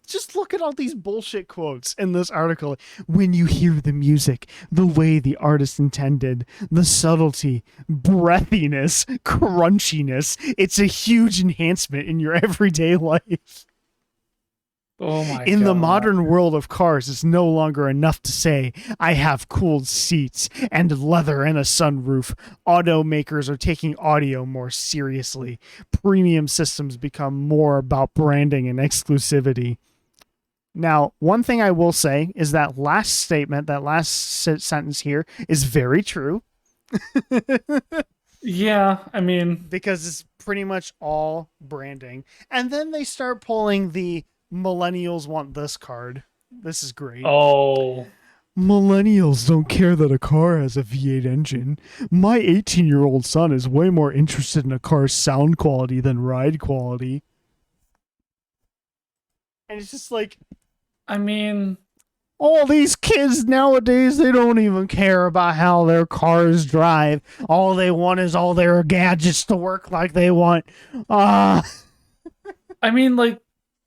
just look at all these bullshit quotes in this article. When you hear the music, the way the artist intended, the subtlety, breathiness, crunchiness, it's a huge enhancement in your everyday life. Oh my In the god. modern world of cars, it's no longer enough to say, I have cooled seats and leather and a sunroof. Automakers are taking audio more seriously. Premium systems become more about branding and exclusivity. Now, one thing I will say is that last statement, that last sentence here, is very true Yeah, I mean, because it's pretty much all branding. And then they start pulling the millennials want this card. This is great. oh, Millennials don't care that a car has a V8 engine. My 18-year-old son is way more interested in a car's sound quality than ride quality. And it's just like, I mean, all these kids nowadays, they don't even care about how their cars drive. All they want is all their gadgets to work like they want. Ah. like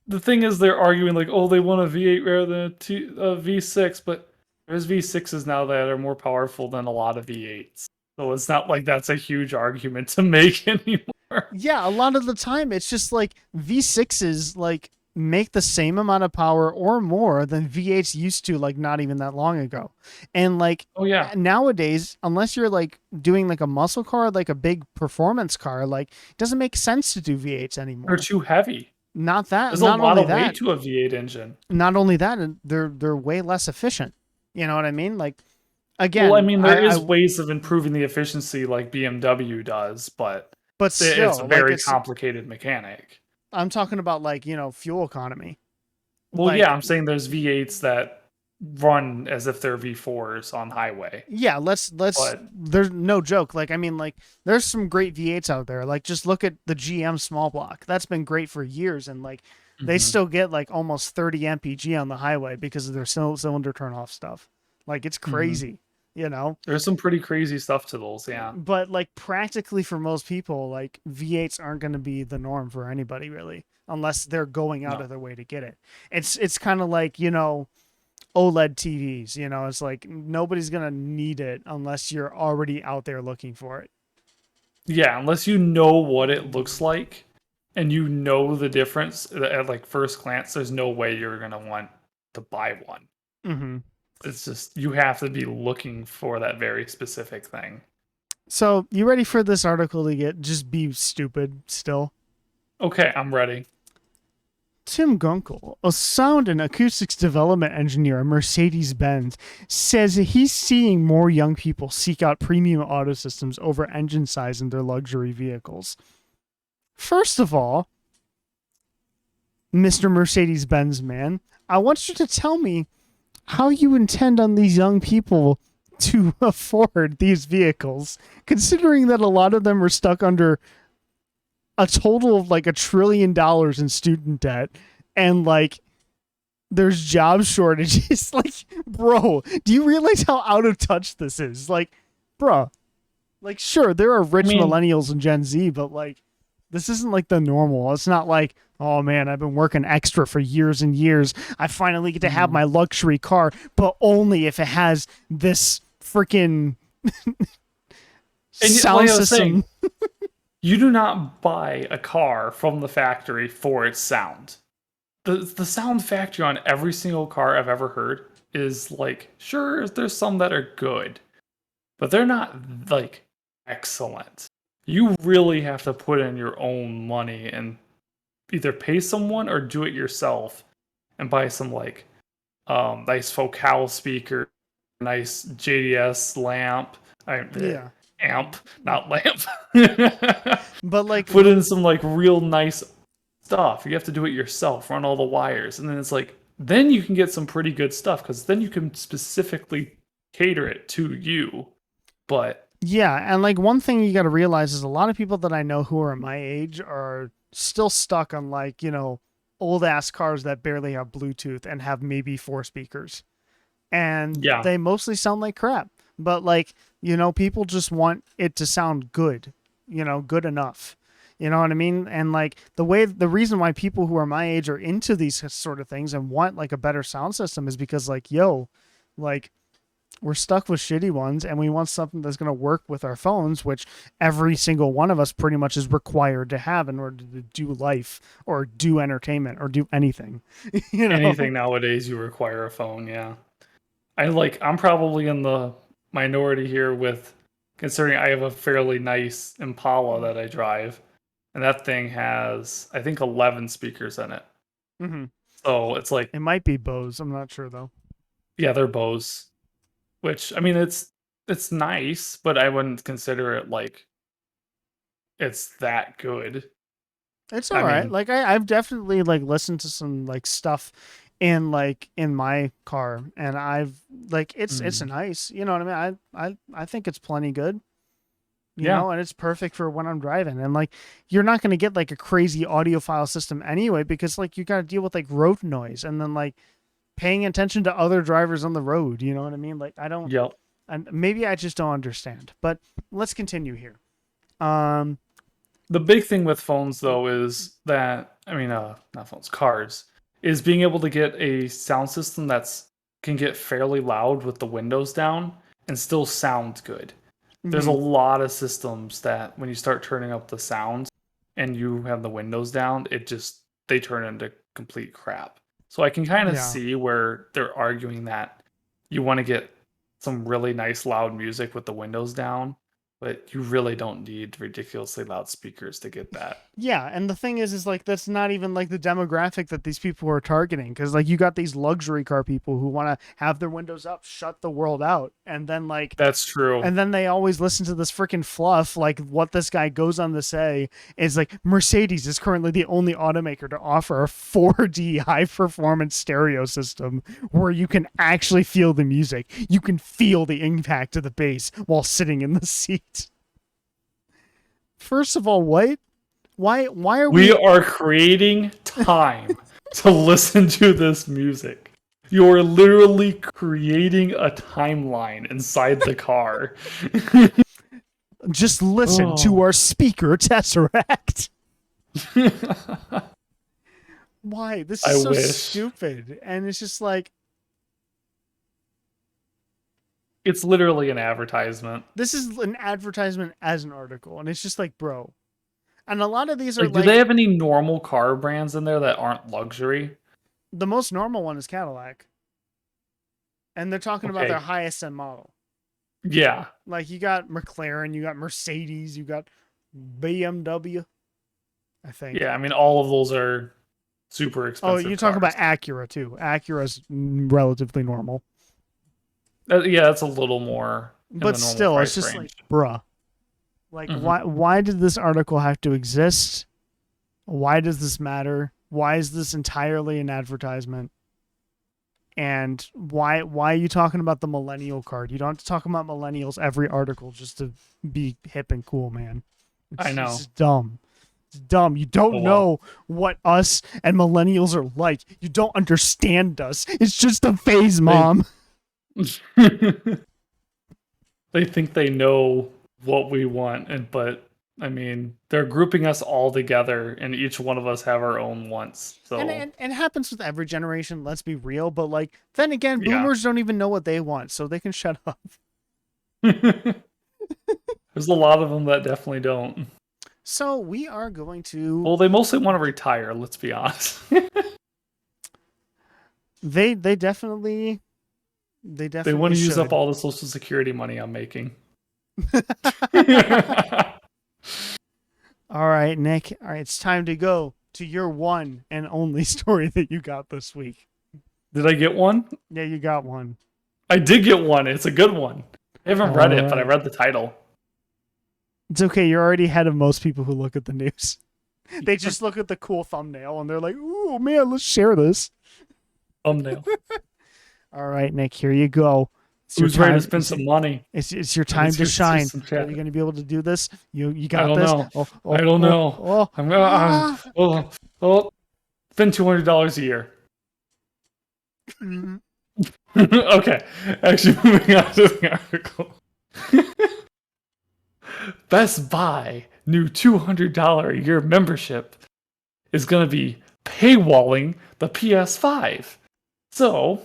the thing is, they're arguing like, oh, they want a V8 rather than a V6, but there's V6s now that are more powerful than a lot of V8s. So it's not like that's a huge argument to make anymore. Yeah, a lot of the time it's just like V6s like make the same amount of power or more than V8s used to like not even that long ago. And like Oh yeah, nowadays, unless you're like doing like a muscle car, like a big performance car, like it doesn't make sense to do V8s they're anymore. too heavy. Not that, There's a not lot only of weight that, to a V8 engine. not only that, they're way less efficient. You know what I mean? Like Well, I again, mean, there is ways of improving the efficiency like BMW does, but but it's a still, like very it's complicated mechanic. I'm talking about like, fuel economy. Well, yeah, Like I'm saying there's V8s that run as if they're V4s on highway. yeah, let's But there's no joke. Like I mean like there's some great V8s out there. Like just look at the GM small block. That's been great for years and like they mhm, still get like almost 30 mpg on the highway because of their cylinder turn off stuff. Like it's mhm. crazy, you know? There's some pretty crazy stuff to those, yeah. But like practically for most people, like V8s aren't going to be the norm for anybody really, unless they're going out No. of their way to get it. It's kind of like, OLED TVs, it's like nobody's going to need it unless you're already out there looking for it. Yeah, unless you know what it looks like, and you know the difference at like first glance, there's no way you're gonna want to buy one. Mm-hmm. It's just you have to be looking for that very specific thing. So you ready for this article to get just be stupid still? Okay, I'm ready. Tim Gunkel, a sound and acoustics development engineer at Mercedes-Benz, says that he's seeing more young people seek out premium audio systems over engine size in their luxury vehicles. First of all, Mr. Mercedes-Benz man, I want you to tell me how you intend on these young people to afford these vehicles, considering that a lot of them are stuck under a total of like $1 trillion in student debt, and like there's job shortages. Like, bro, do you realize how out of touch this is? Like, bro, like, sure, there are rich millennials and Gen Z, but like, this isn't like the normal. It's not like, oh man, I've been working extra for years and years. I finally get to have my luxury car, but only if it has this freaking sound system. You do not buy a car from the factory for its sound. The sound factory on every single car I've ever heard is like, sure, there's some that are good, but they're not like excellent. You really have to put in your own money and either pay someone or do it yourself and buy some like nice Focal speaker, nice JDS lamp. Yeah. Amp, not lamp. But like, put in some like real nice stuff. You have to do it yourself, run all the wires, and then it's like then you can get some pretty good stuff because then you can specifically cater it to you. But yeah, and like one thing you got to realize is a lot of people that I know who are my age are still stuck on like, you know, old ass cars that barely have Bluetooth and have maybe 4 speakers. And yeah, they mostly sound like crap. But like, you know, people just want it to sound good, you know, good enough. You know what I mean? And like the reason why people who are my age are into these sort of things and want like a better sound system is because like, yo, like we're stuck with shitty ones and we want something that's going to work with our phones, which every single one of us pretty much is required to have in order to do life or do entertainment or do anything. You know? anything nowadays you require a phone. Yeah, I'm probably in the minority here with considering I have a fairly nice Impala that I drive, and that thing has I think 11 speakers in it. Mm-hmm. So it's like It might be Bose. I'm not sure though. yeah, they're Bose, which I mean it's nice, but I wouldn't consider it like it's that good. It's I all right. mean, Like I've definitely like listened to some like stuff in my car, and I've like it's nice. You know what I mean? I think it's plenty good. You yeah, know, and it's perfect for when I'm driving. And like you're not gonna get like a crazy audiophile system anyway, because like you got to deal with like road noise and then like paying attention to other drivers on the road. You know what I mean? Like I don't. yep. And maybe I just don't understand. But let's continue here. The big thing with phones though is that I mean, not phones, cars, is being able to get a sound system that's can get fairly loud with the windows down and still sound good. There's a Mhm. lot of systems that when you start turning up the sounds and you have the windows down, they turn into complete crap. So I can kind of Yeah. see where they're arguing that you want to get some really nice loud music with the windows down, but you really don't need ridiculously loud speakers to get that. Yeah, and the thing is like that's not even like the demographic that these people are targeting, because like you got these luxury car people who want to have their windows up, shut the world out, and then like That's true. and then they always listen to this freaking fluff. Like what this guy goes on to say is like Mercedes is currently the only automaker to offer a 4D high performance stereo system where you can actually feel the music. You can feel the impact of the bass while sitting in the seat. First of all, what? Why are We we are creating time to listen to this music. You're literally creating a timeline inside the car. just listen to our speaker Tesseract? Why? This is I so wish. stupid. And it's just like It's literally an advertisement. this is an advertisement as an article, and it's just like, bro. And a lot of these are Like, do they have any normal car brands in there that aren't luxury? the most normal one is Cadillac. And they're talking about their Okay. highest end model. Yeah. Like you got McLaren, you got Mercedes, you got BMW, I think. Yeah. I mean, all of those are super Oh, expensive you're talking about cars. Acura too. Acura's relatively normal. Yeah, that's a little more in But the normal still, it's price just like, range. bruh. Like Hmm. why did this article have to exist? Why does this matter? Why is this entirely an advertisement? And why are you talking about the millennial card? You don't have to talk about millennials every article just to be hip and cool, man. I It's know. just dumb. It's dumb. You don't Oh well. know what us and millennials are like. You don't understand us. It's just a phase, mom. They think they know what we want, but I mean, they're grouping us all together, and each one of us have our own wants. And, So and and it happens with every generation, let's be real, but like then again, yeah, boomers don't even know what they want, so they can shut up. there's a lot of them that definitely don't. So we are going to Well, they mostly want to retire. Let's be honest. they definitely they They want definitely to use up should. all the Social Security money I'm making. All right, Nick. All right, it's time to go to your one and only story that you got this week. Did I get one? Yeah, you got one. I did get one. It's a good one. I haven't read All it, but I right. read the title. It's okay. You're already ahead of most people who look at the news. They just look at the cool thumbnail and they're like, "Ooh, man, let's share this." Thumbnail. All right, Nick. Here you go. It's your Who's ready to time. spend some money? It's your time Let's to hear shine. some Are chat. you going to be able to do this? You I got don't this. know. Oh, I don't know. Oh, I'm gonna spend $200 a year. Mhm. Okay, actually, moving on to the article. Best Buy new $200 a year membership is going to be paywalling the PS5. So,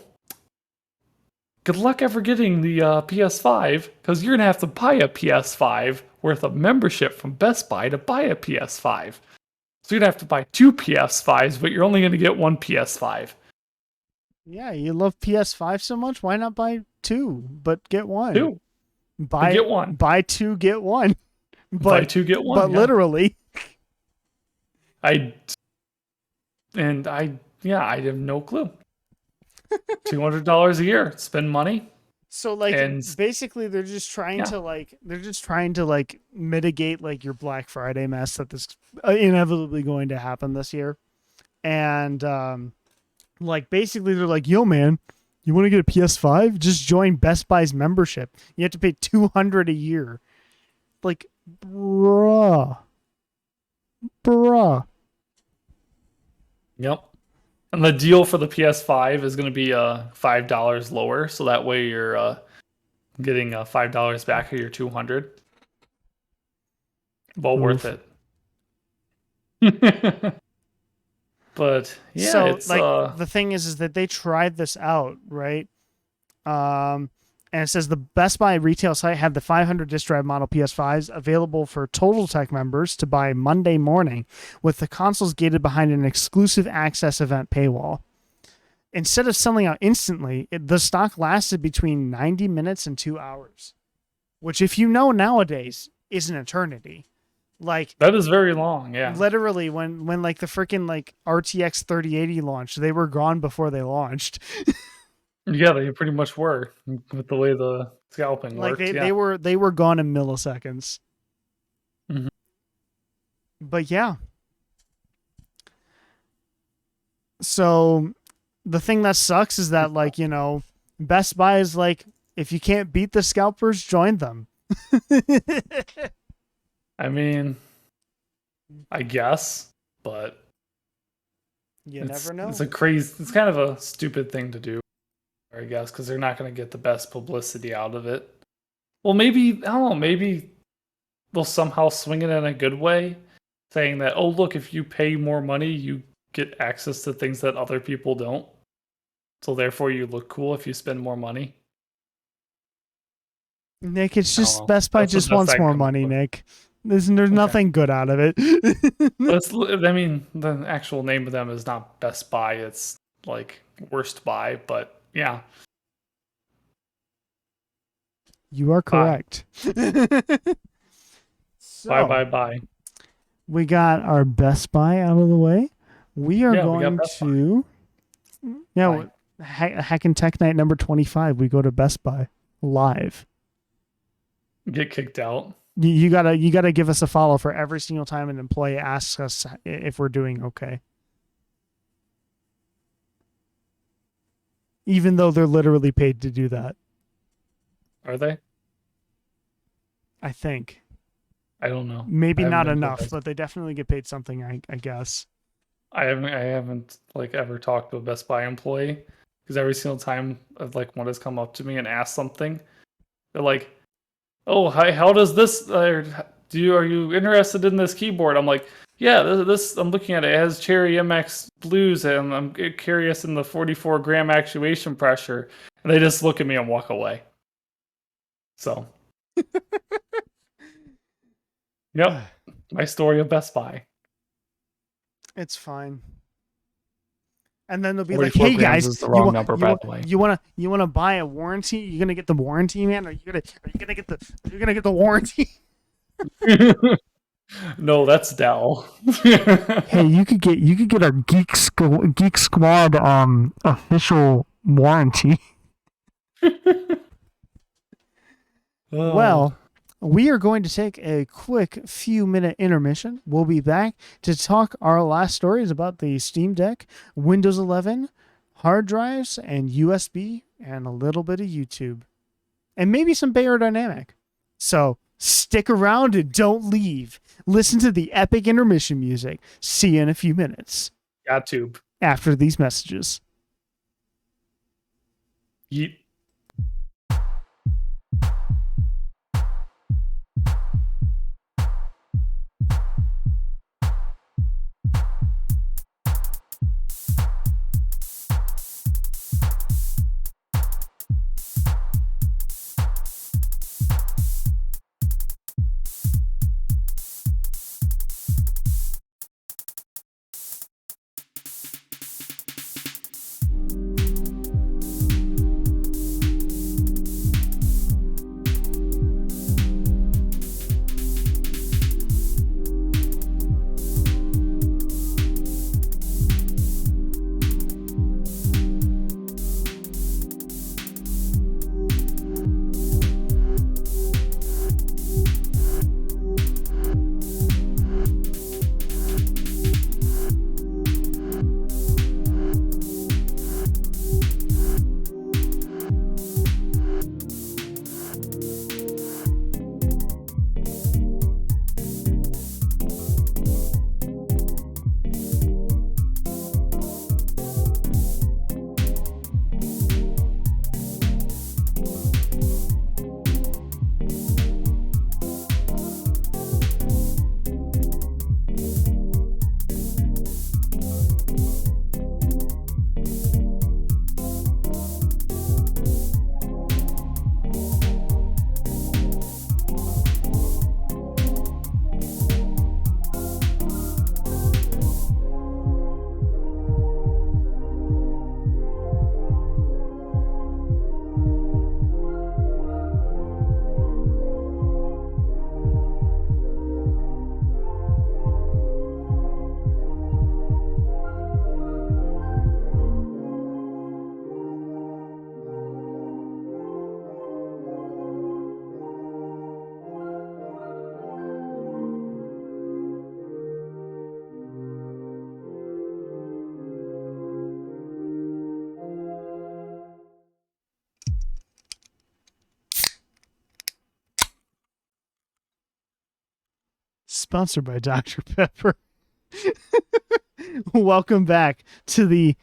good luck ever getting the PS5 because you're going to have to buy a PS5 worth of membership from Best Buy to buy a PS5. So you'd have to buy two PS5s, but you're only going to get one PS5. Yeah, you love PS5 so much. Why not buy two, but get one? Two. But get one. Buy two, get one. Buy two, get one. But yeah. literally, I have no clue. $200 a year, spend money. so like And basically they're just trying yeah. to like mitigate like your Black Friday mess that this inevitably going to happen this year. And like basically they're like, "Yo man, you want to get a PS5? Just join Best Buy's membership. You have to pay $200 a year." Like, bruh. Yep. And the deal for the PS5 is going to be $5 lower, so that way you're getting $5 back of your 200. Well worth it. But yeah, So it's like the thing is that they tried this out, right? And it says the Best Buy retail site had the 500 disk drive model PS5s available for Total Tech members to buy Monday morning, with the consoles gated behind an exclusive access event paywall. Instead of selling out instantly, the stock lasted between 90 minutes and 2 hours, which, if you know, nowadays is an eternity. Like, that is very long, yeah. literally, when like the freaking like RTX 3080 launched, they were gone before they launched. Yeah, they pretty much were with the way the scalping Like worked. they were gone in milliseconds. Mhm. But yeah. So the thing that sucks is that, like, you know, Best Buy is like, if you can't beat the scalpers, join them. I mean, I guess, but You never know. It's kind of a stupid thing to do, I guess, because they're not going to get the best publicity out of it. Well, maybe, I don't know, maybe they'll somehow swing it in a good way, saying that, oh, look, if you pay more money, you get access to things that other people don't. So therefore, you look cool if you spend more money. Nick, it's I don't just know. Best Buy That's the just best wants I can more come up money, with. Nick. There's Okay. nothing good out of it. I mean, the actual name of them is not Best Buy. It's like Worst Buy, but yeah, You are buy, correct. buy, So buy, buy. we got our Best Buy out of the way. We are Yeah, we got going Best to, yeah, Buy. Heckin Tech Night number 25. We go to Best Buy live. Get kicked out. You gotta give us a follow for every single time an employee asks us if we're doing okay, even though they're literally paid to do that. Are they? I think I don't know. I maybe haven't not been to a enough, Best. but they definitely get paid something. I guess. I haven't like ever talked to a Best Buy employee because every single time like one has come up to me and asked something, they're like, "Oh, hi, how does this? Are you interested in this keyboard?" I'm like, "Yeah, this I'm looking at it. It has Cherry MX Blues, and I'm curious in the 44-gram actuation pressure." And they just look at me and walk away. So, yep, my story of Best Buy. It's fine. And then they'll be like, 44 "Hey grams guys, is the you wrong want number, you by want the way. you wanna buy a warranty? You're gonna get the warranty, man. Are you gonna get the warranty? No, that's Dell. Hey, you could get our Geek Squad official warranty. Oh, Well, we are going to take a quick few minute intermission. We'll be back to talk our last stories about the Steam Deck, Windows 11, hard drives, and USB, and a little bit of YouTube, and maybe some Beyerdynamic. So stick around and don't leave. Listen to the epic intermission music. See you in a few minutes GodTube. after these messages. Yeet. Sponsored by Dr. Pepper. Welcome back to the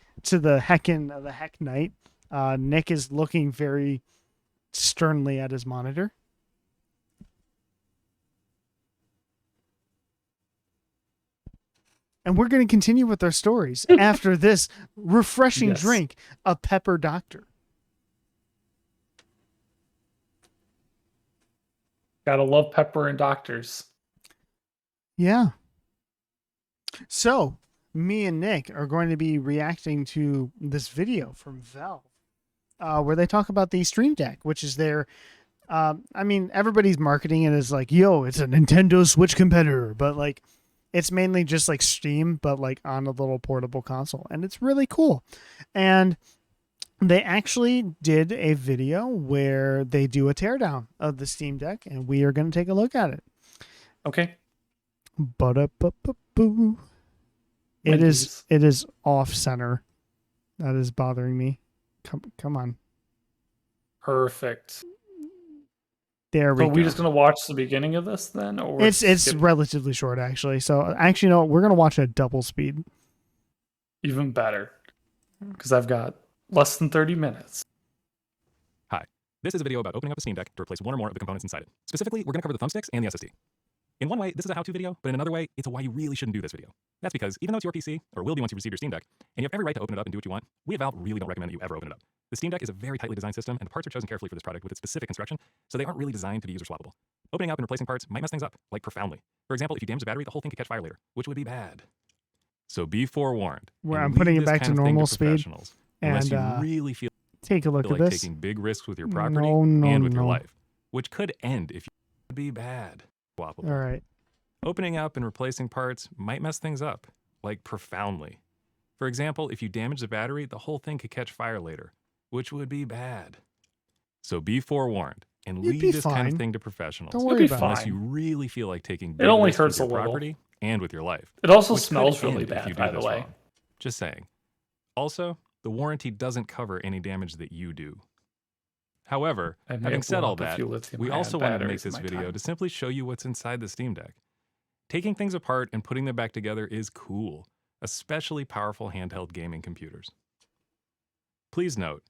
Heck Night. Nick is looking very sternly at his monitor. And we're going to continue with our stories after this refreshing Yes. drink, a Pepper Doctor. Gotta love pepper and doctors. Yeah. So me and Nick are going to be reacting to this video from Valve, where they talk about the Stream Deck, which is their. I mean, everybody's marketing it as like, "Yo, it's a Nintendo Switch competitor," but like, it's mainly just like Steam, but like on a little portable console, and it's really cool. And they actually did a video where they do a teardown of the Steam Deck, and we are going to take a look at it. Okay. Ba-da-ba-ba-boo. It Wendy's. is off center. That is bothering me. Come on. Perfect. There we So go. are we just gonna watch the beginning of this then, or It's skip? relatively short actually. So actually, no, we're gonna watch it at double speed. Even better, because I've got less than 30 minutes. Hi, this is a video about opening up a Steam Deck to replace one or more of the components inside it. Specifically, we're going to cover the thumbsticks and the SSD. In one way, this is a how-to video, but in another way, it's a why you really shouldn't do this video. That's because even though it's your PC, or will be once you receive your Steam Deck, and you have every right to open it up and do what you want, we at Valve really don't recommend that you ever open it up. The Steam Deck is a very tightly designed system, and the parts are chosen carefully for this product with its specific construction, so they aren't really designed to be user swappable. Opening up and replacing parts might mess things up, like profoundly. For example, if you damage the battery, the whole thing could catch fire later, which would be bad. So be forewarned. Where and I'm leave putting it this back kind to of thing normal speed, professionals, unless and you really feel take a look at like this. taking big risks with your property No, and with your no. life, which could end if you would be bad. Swappable. All right. Opening up and replacing parts might mess things up, like profoundly. For example, if you damage the battery, the whole thing could catch fire later, which would be bad. So be forewarned and You'd leave be this kind fine. of thing to professionals. Don't It'll worry be about Unless fine. you really feel like taking It big only risks with hurts a your little. property and with your life. It also which could smells really end if bad, you do by the this way. wrong. Just saying. Also, the warranty doesn't cover any damage that you do. However, I may having have said blown all up a that, few lithium we ion also wanted to make batteries in this my video time. to simply show you what's inside the Steam Deck. Taking things apart and putting them back together is cool, especially powerful handheld gaming computers. Please note,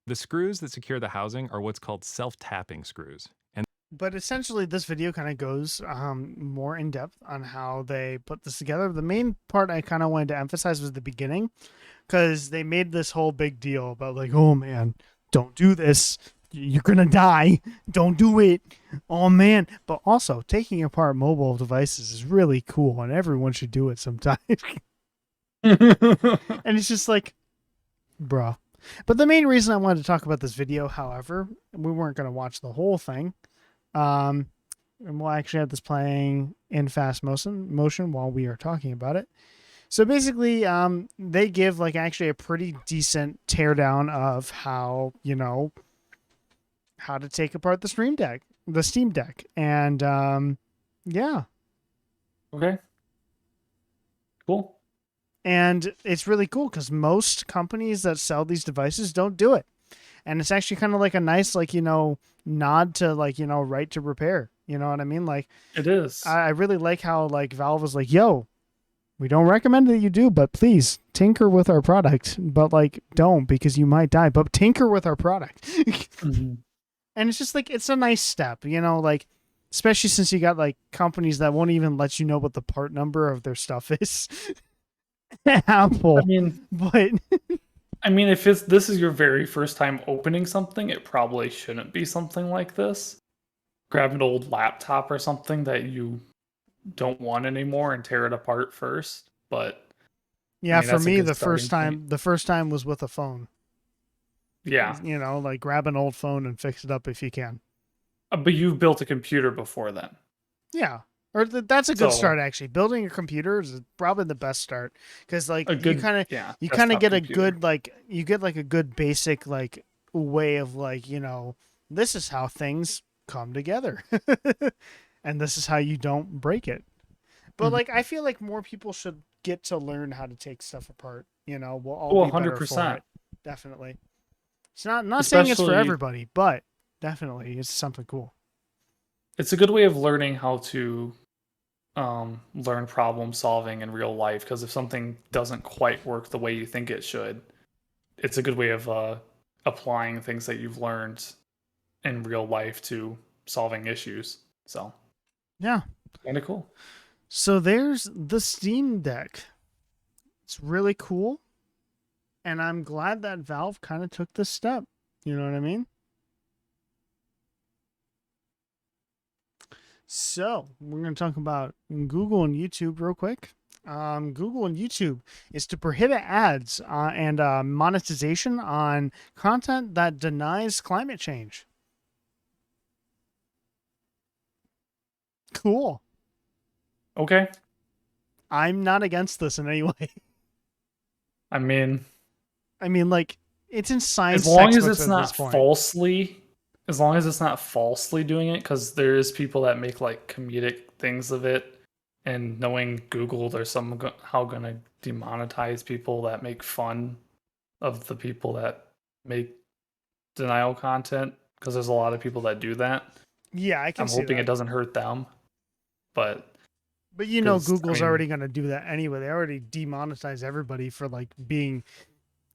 the screws that secure the housing are what's called self-tapping screws. And But essentially, this video kind of goes more in depth on how they put this together. The main part I kind of wanted to emphasize was the beginning, because they made this whole big deal about like, oh man, don't do this. You're gonna die. Don't do it. Oh man. But also, taking apart mobile devices is really cool, and everyone should do it sometime. And it's just like, bruh. But the main reason I wanted to talk about this video, however, we weren't gonna watch the whole thing. And we'll actually have this playing in fast motion while we are talking about it. So basically, they give like actually a pretty decent teardown of how, you know, how to take apart the Steam Deck. And yeah. Okay. Cool. And it's really cool because most companies that sell these devices don't do it. And it's actually kind of like a nice, like, you know, nod to like, you know, right to repair. You know what I mean? Like, It is. I really like how like Valve was like, yo, we don't recommend that you do, but please tinker with our product. But like, don't, because you might die, but tinker with our product. Mhm. And it's just like, it's a nice step, you know, like, especially since you got like companies that won't even let you know what the part number of their stuff is. Apple. But I mean, if this is your very first time opening something, it probably shouldn't be something like this. Grab an old laptop or something that you don't want anymore and tear it apart first. But yeah, I mean, for that's a me, good the starting first time was with a phone. Yeah, You know, like grab an old phone and fix it up if you can. but you've built a computer before then. Yeah. Or that's a good So- start actually. Building a computer is probably the best start because like A good, you kind of yeah, you kind of desktop get a computer. good like you get like a good basic like way of like, you know, this is how things come together. And this is how you don't break it. But Mhm. like I feel like more people should get to learn how to take stuff apart, you know. We'll all Oh, be better for 100%. it. Definitely. It's not saying it's for Especially- everybody, but definitely it's something cool. It's a good way of learning how to learn problem solving in real life, because if something doesn't quite work the way you think it should, it's a good way of applying things that you've learned in real life to solving issues. So Yeah. kind of cool. So there's the Steam Deck. It's really cool. And I'm glad that Valve kind of took this step. You know what I mean? So we're going to talk about Google and YouTube real quick. Google and YouTube is to prohibit ads and monetization on content that denies climate change. Cool. Okay. I'm not against this in any way. I mean, like, it's in science as long as textbooks it's at not this point. falsely doing it, because there is people that make like comedic things of it, and knowing Google, they're somehow gonna demonetize people that make fun of the people that make denial content, because there's a lot of people that do that. Yeah, I can I'm see hoping that. it doesn't hurt them, but But you know, 'cause, I Google's mean- already going to do that anyway. They already demonetize everybody for like being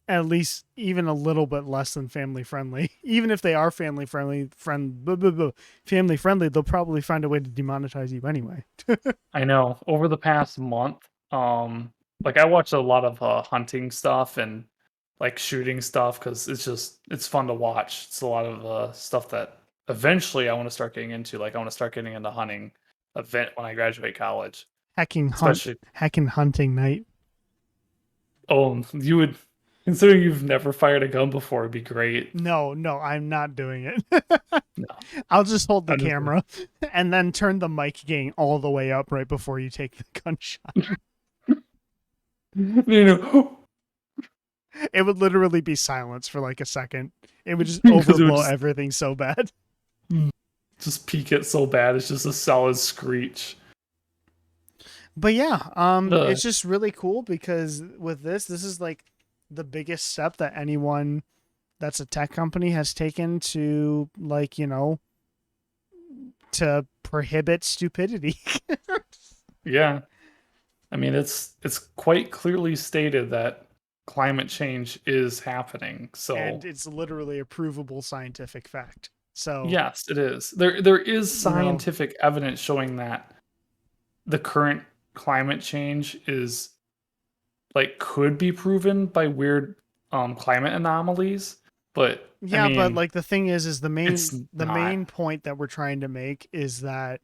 at least even a little bit less than family friendly. Even if they are family friendly, family friendly, they'll probably find a way to demonetize you anyway. I know over the past month, like I watched a lot of hunting stuff and like shooting stuff, because it's fun to watch. It's a lot of stuff that eventually I want to start getting into. Like I want to start getting into hunting event when I graduate college. Especially, Heckin Hunting Night. oh, you would, considering you've never fired a gun before, it'd be great. No, I'm not doing it. No. I'll just hold the I'm just- camera and then turn the mic gain all the way up right before you take the gunshot. You know, It would literally be silence for like a second. It would just 'Cause it would overblow just- everything so bad. just peak it so bad, it's just a solid screech. But yeah, The- it's just really cool because with this is like the biggest step that anyone that's a tech company has taken to, like, you know, to prohibit stupidity. Yeah. I mean, it's quite clearly stated that climate change is happening. So And it's literally a provable scientific fact. So yes, it is. There is scientific evidence showing that the current climate change is like could be proven by weird climate anomalies, but yeah, I mean, but like the thing is the it's main not. point that we're trying to make is that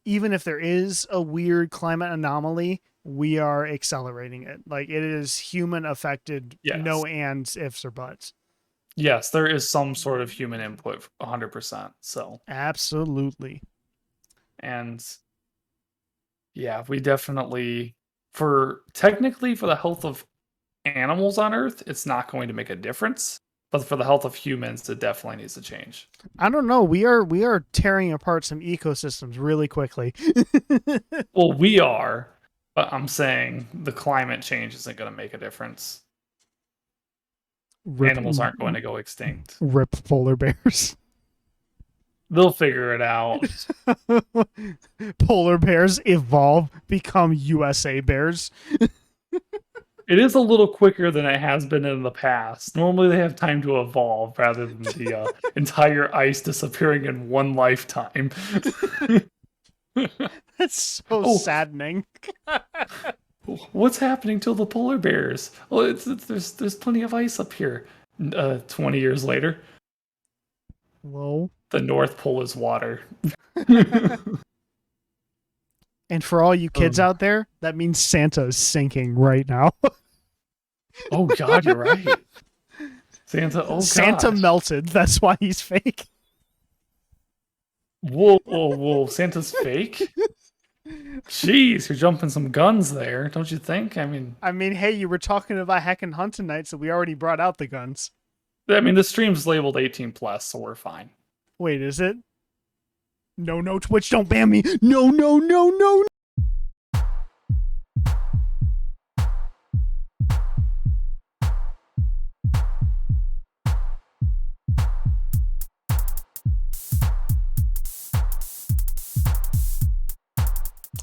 even if there is a weird climate anomaly, we are accelerating it. Like, it is human affected, Yes. no ands, ifs, or buts. Yes, there is some sort of human input, 100%. So, Absolutely. and yeah, we definitely, for the health of animals on Earth, it's not going to make a difference. But for the health of humans, it definitely needs to change. I don't know. We are tearing apart some ecosystems really quickly. Well, we are, but I'm saying the climate change isn't going to make a difference. Animals aren't going to go extinct. Rip polar bears. They'll figure it out. Polar bears evolve, become USA bears. It is a little quicker than it has been in the past. Normally, they have time to evolve rather than the entire ice disappearing in one lifetime. That's so Oh. saddening. What's happening to the polar bears? Oh, there's plenty of ice up here. 20 years later, Whoa. the North Pole is water. And for all you kids out there, that means Santa is sinking right now. Oh God, you're right. Santa. Oh, Santa gosh. melted. That's why he's fake. Whoa! Santa's fake. Jeez, you're jumping some guns there, don't you think? I mean, Hey, you were talking about Heckin Hunt tonight, so we already brought out the guns. the stream's labeled 18 plus, so we're fine. Wait, is it? No, Twitch, don't ban me. No.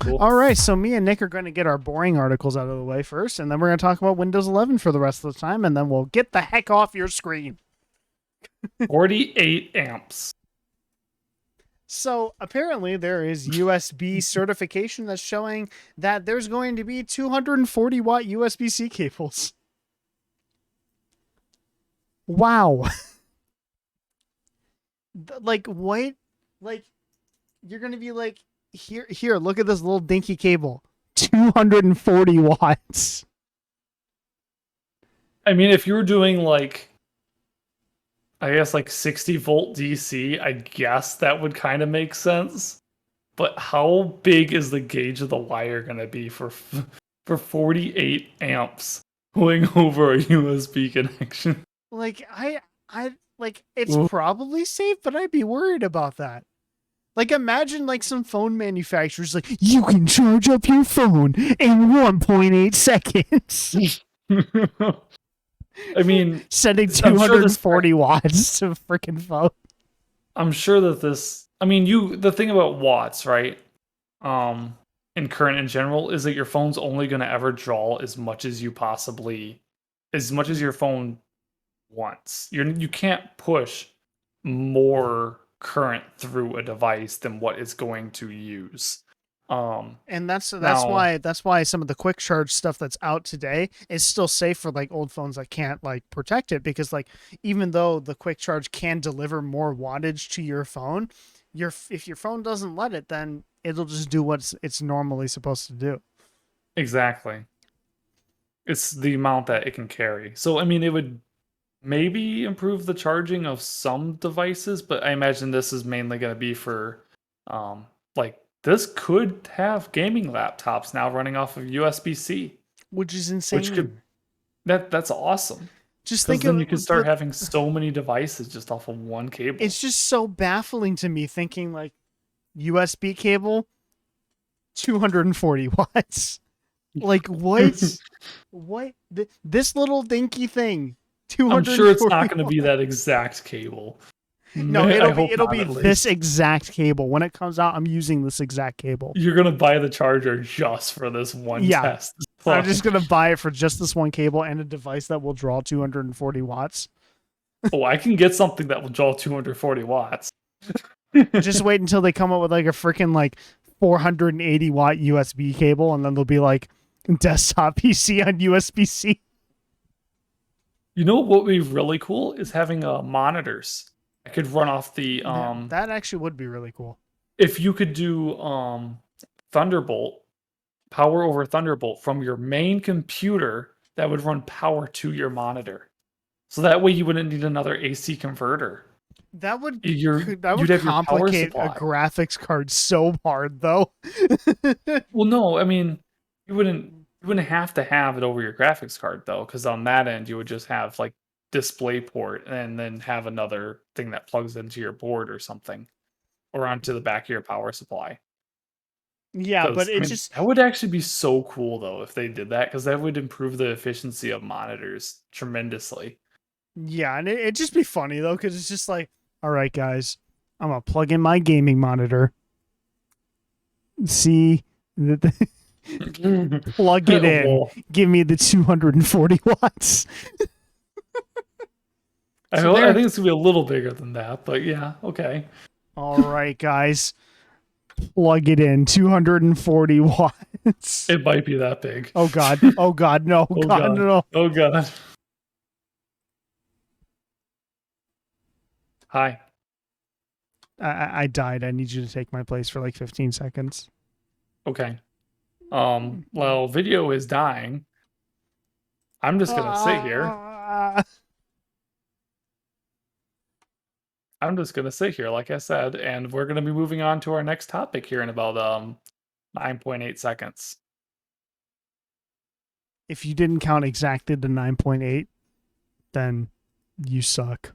Cool. All right, so me and Nick are going to get our boring articles out of the way first, and then we're going to talk about Windows 11 for the rest of the time, and then we'll get the heck off your screen. 48 amps. So apparently there is USB certification that's showing that there's going to be 240 watt USB-C cables. Wow. Like, what? Like, you're going to be like, Here, look at this little dinky cable. 240 watts. I mean, if you were doing like, I guess like 60-volt DC, I guess that would kind of make sense. But how big is the gauge of the wire going to be for 48 amps going over a USB connection? Like I like it's Oof. probably safe, but I'd be worried about that. Like imagine like some phone manufacturers like you can charge up your phone in 1.8 seconds. I mean, Sending I'm sure this 240 watts to a freaking phone. I'm sure that this, I mean, the thing about watts, right? In current in general, is that your phone's only going to ever draw as much as your phone wants. You can't push more current through a device than what it's going to use. And that's Now, why some of the quick charge stuff that's out today is still safe for like old phones that can't like protect it, because like even though the quick charge can deliver more wattage to your phone, if your phone doesn't let it, then it'll just do what it's normally supposed to do. exactly. It's the amount that it can carry. So, I mean, it would maybe improve the charging of some devices, but I imagine this is mainly going to be for, like, this could have gaming laptops now running off of USB-C, Which is insane. which could that's awesome. Just Because think then of you could start having so many devices just off of one cable. it's just so baffling to me thinking like USB cable 240 watts. Like what? This little dinky thing. I'm sure it's 240 not going to be watts. that exact cable. No, I it'll hope be not, at this least. exact cable. When it comes out, I'm using this exact cable. You're going to buy the charger just for this one Yeah. test. I'm just gonna buy it for just this one cable and a device that will draw 240 watts. Oh, I can get something that will draw 240 watts. Just wait until they come up with like a freaking like 480 watt USB cable, and then they'll be like desktop PC on USB-C. You know what would be really cool is having monitors. I could run off the That actually would be really cool. if you could do Thunderbolt, power over Thunderbolt from your main computer that would run power to your monitor. So that way you wouldn't need another AC converter. That would You'd that have would your power complicate a supply. graphics card so hard, though. Well, no, I mean, you wouldn't have to have it over your graphics card though, because on that end you would just have like display port and then have another thing that plugs into your board or something, or onto the back of your power supply. Yeah, but I mean, that would actually be so cool though if they did that, because that would improve the efficiency of monitors tremendously. yeah, and it'd just be funny though, because it's just like, all right, guys, I'm gonna plug in my gaming monitor. See, plug it in. Well, Give me the 240 watts. I think it's gonna be a little bigger than that, but yeah, okay. All right, guys, plug it in. 240 watts. It might be that big. Oh God! Oh God! No! Oh, God, God. no! Oh god. Hi. I died. I need you to take my place for like 15 seconds. Okay. Well, video is dying. I'm just gonna sit here. I'm just gonna sit here, like I said, and we're gonna be moving on to our next topic here in about 9.8 seconds. If you didn't count exactly the 9.8, then you suck.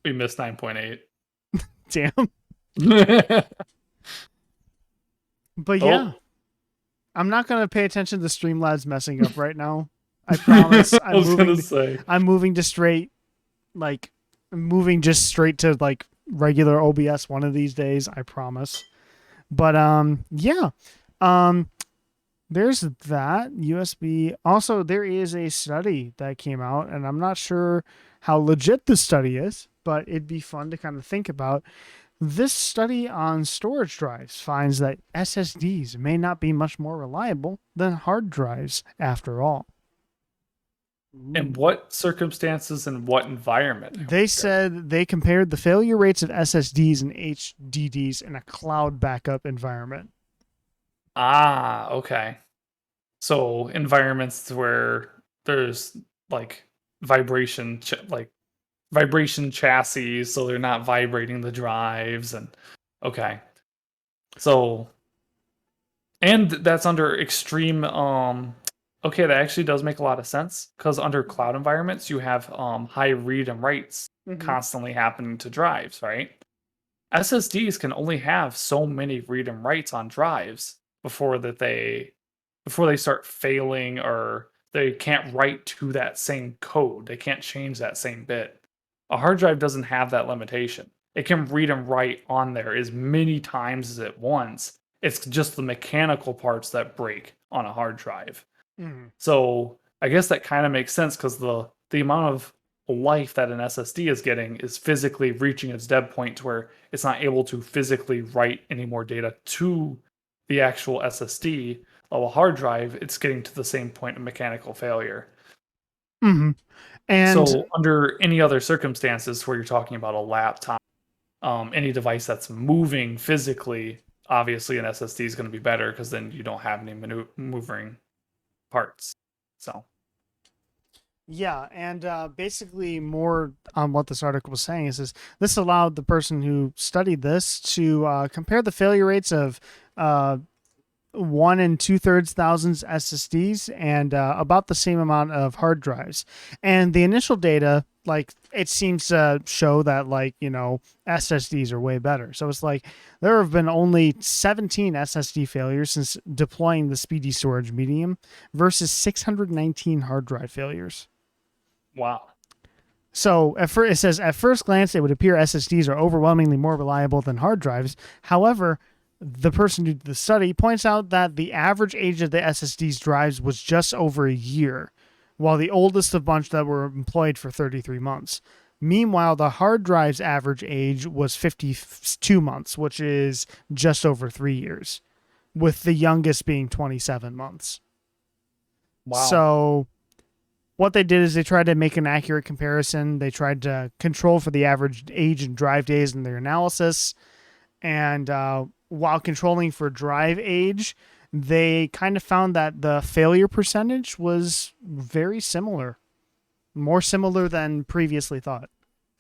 We missed 9.8. Damn. But yeah, I'm not gonna pay attention to Streamlabs messing up right now. I promise. I was gonna say. I'm moving to just straight to like regular OBS one of these days. I promise. But yeah, there's that USB. Also, there is a study that came out, and I'm not sure how legit the study is, but it'd be fun to kind of think about. This study on storage drives finds that SSDs may not be much more reliable than hard drives after all. In what circumstances and what environment? They said they compared the failure rates of SSDs and HDDs in a cloud backup environment. Ah, okay. So environments where there's like vibration, like vibration chassis, so they're not vibrating the drives, and okay. So, and that's under extreme. Okay, that actually does make a lot of sense because under cloud environments, you have high read and writes constantly happening to drives, right? SSDs can only have so many read and writes on drives before that they start failing, or they can't write to that same code. They can't change that same bit. A hard drive doesn't have that limitation. It can read and write on there as many times as it wants. It's just the mechanical parts that break on a hard drive. Mhm. So I guess that kind of makes sense because the amount of life that an SSD is getting is physically reaching its dead point to where it's not able to physically write any more data to the actual SSD. Of a hard drive, it's getting to the same point of mechanical failure. Mm-hmm. And So under any other circumstances where you're talking about a laptop, any device that's moving physically, obviously an SSD is going to be better because then you don't have any moving parts. So yeah, and basically more on what this article was saying is this allowed the person who studied this to compare the failure rates of 1 and 2/3 thousands SSDs and about the same amount of hard drives. And the initial data, like, it seems to show that, like, SSDs are way better. So it's like there have been only 17 SSD failures since deploying the speedy storage medium versus 619 hard drive failures. wow. So it says at first glance, it would appear SSDs are overwhelmingly more reliable than hard drives. However, the person who did the study points out that the average age of the SSD's drives was just over a year, while the oldest of bunch that were employed for 33 months. Meanwhile, the hard drive's average age was 52 months, which is just over 3 years, with the youngest being 27 months. Wow. So what they did is they tried to make an accurate comparison. They tried to control for the average age and drive days in their analysis. And while controlling for drive age, they kind of found that the failure percentage was very similar, more similar than previously thought.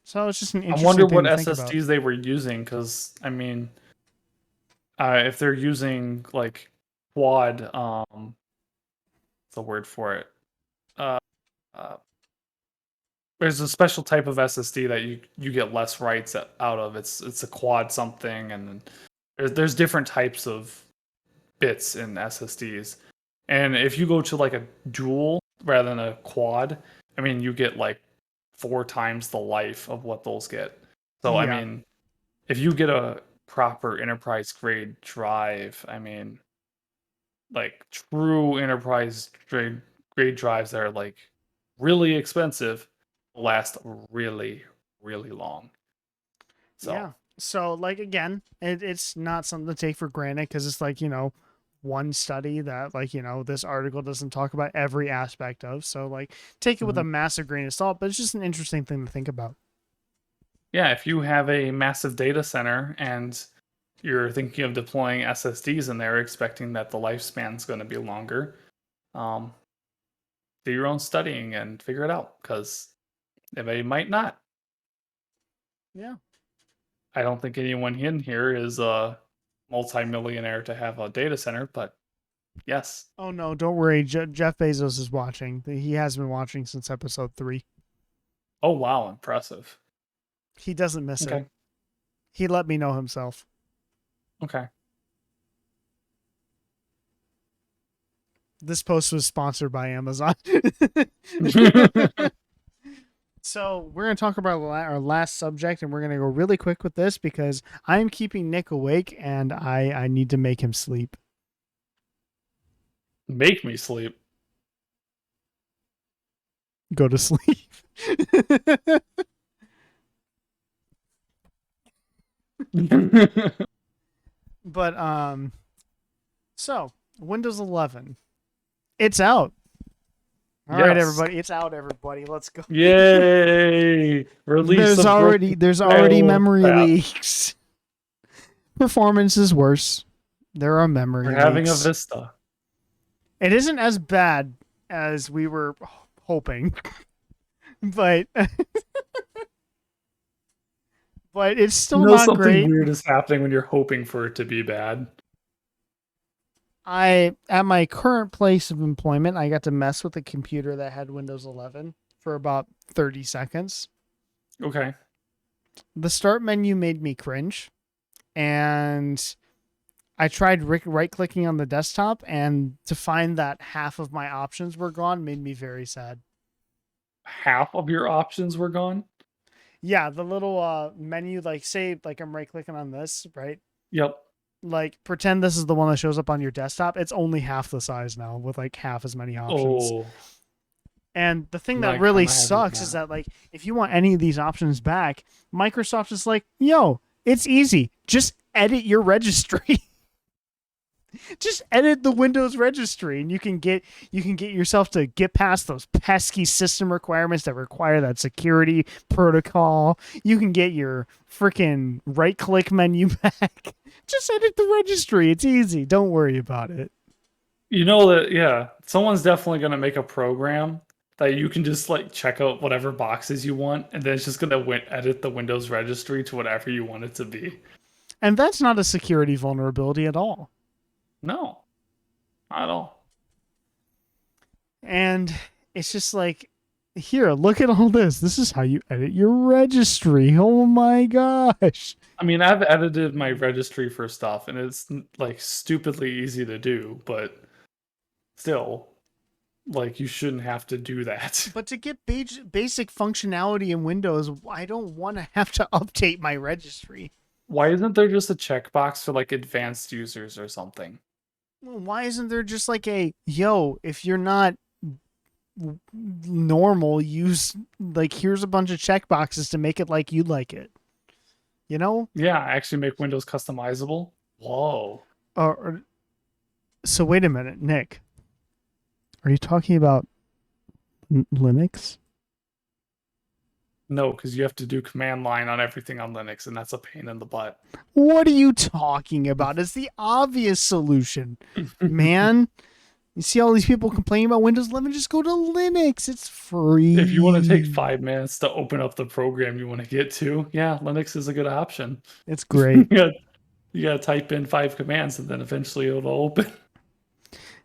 So it's just an I interesting wonder thing what to think about. SSDs they were using because I mean, if they're using like quad, what's the word for it? Uh, uh, there's a special type of SSD that you get less writes out of. It's a quad something, and then there's different types of bits in SSDs. And if you go to like a dual rather than a quad, I mean, you get like 4 times the life of what those get. So, I Yeah. mean, if you get a proper enterprise grade drive, I mean, like true enterprise grade drives that are like really expensive last really, really long. So, Yeah. So, like, again, it's not something to take for granted because it's like, one study that, like, this article doesn't talk about every aspect of. So, like, take it with a massive grain of salt, but it's just an interesting thing to think about. yeah, if you have a massive data center and you're thinking of deploying SSDs in there, expecting that the lifespan's going to be longer, um, do your own studying and figure it out because they might not. Yeah. I don't think anyone in here is a multimillionaire to have a data center, but yes. Oh, no, don't worry. Jeff Bezos is watching. He has been watching since episode 3. Oh, wow, impressive. He doesn't miss it. Okay. He let me know himself. Okay. This post was sponsored by Amazon. So we're going to talk about our last subject, and we're going to go really quick with this because I'm keeping Nick awake, and I need to make him sleep. Make me sleep. Go to sleep. But so Windows 11, it's out. All right, Yes. everybody, it's out. Everybody, let's go. Yay! Release There's of already broken memory crap. leaks. Performance is worse. There are memory We're leaks. having a Vista. It isn't as bad as we were hoping, but but it's still not Something great. weird is happening when you're hoping for it to be bad. At my current place of employment, I got to mess with a computer that had Windows 11 for about 30 seconds. Okay. The start menu made me cringe, and I tried right-clicking on the desktop, and to find that half of my options were gone made me very sad. Half of your options were gone? Yeah, the little menu, like say, like I'm right-clicking on this, right? Yep. Like pretend this is the one that shows up on your desktop. It's only half the size now with like half as many options. Oh. And the thing That that really kinda has it sucks now. is that like if you want any of these options back, Microsoft is like, yo, it's easy. Just edit your registry. Just edit the Windows registry, and you can get yourself to get past those pesky system requirements that require that security protocol. You can get your freaking right-click menu back. Just edit the registry. It's easy. Don't worry about it. You know that, yeah, someone's definitely going to make a program that you can just like check out whatever boxes you want, and then it's just going to edit the Windows registry to whatever you want it to be. And that's not a security vulnerability at all. No, not at all. And it's just like, here, look at all this. This is how you edit your registry. Oh my gosh. I mean, I've edited my registry for stuff, and it's like stupidly easy to do, but still, like, you shouldn't have to do that. But to get basic functionality in Windows, I don't want to have to update my registry. Why isn't there just a checkbox for like advanced users or something? Well, why isn't there just like if you're not normal, use like here's a bunch of checkboxes to make it like you like it. You know? Yeah, actually make Windows customizable. Whoa. So wait a minute, Nick. Are you talking about Linux? No, because you have to do command line on everything on Linux, and that's a pain in the butt. What are you talking about? It's the obvious solution, man. You see all these people complaining about Windows 11, just go to Linux. It's free. If you want to take 5 minutes to open up the program you want to get to, yeah, Linux is a good option. It's great. You gotta type in 5 commands, and then eventually it'll open.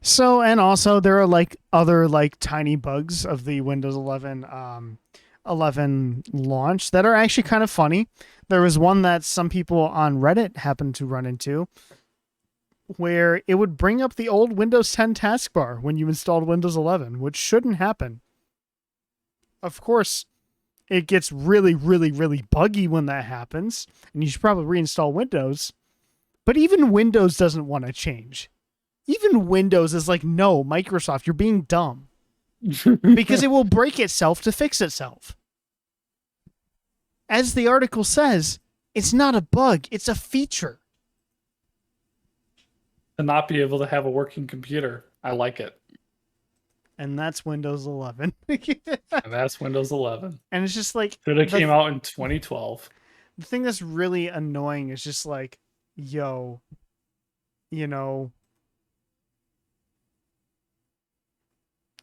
So, and also there are like other like tiny bugs of the Windows 11 11 launch that are actually kind of funny. There was one that some people on Reddit happened to run into where it would bring up the old Windows 10 taskbar when you installed Windows 11, which shouldn't happen. Of course, it gets really, really, really buggy when that happens, and you should probably reinstall Windows. But even Windows doesn't want to change. Even Windows is like, no, Microsoft, you're being dumb. Because it will break itself to fix itself. As the article says, it's not a bug, it's a feature. To not be able to have a working computer. I like it. And that's Windows 11. And that's Windows 11. And it's just like... Should have came out in 2012. The thing that's really annoying is just like, yo, you know...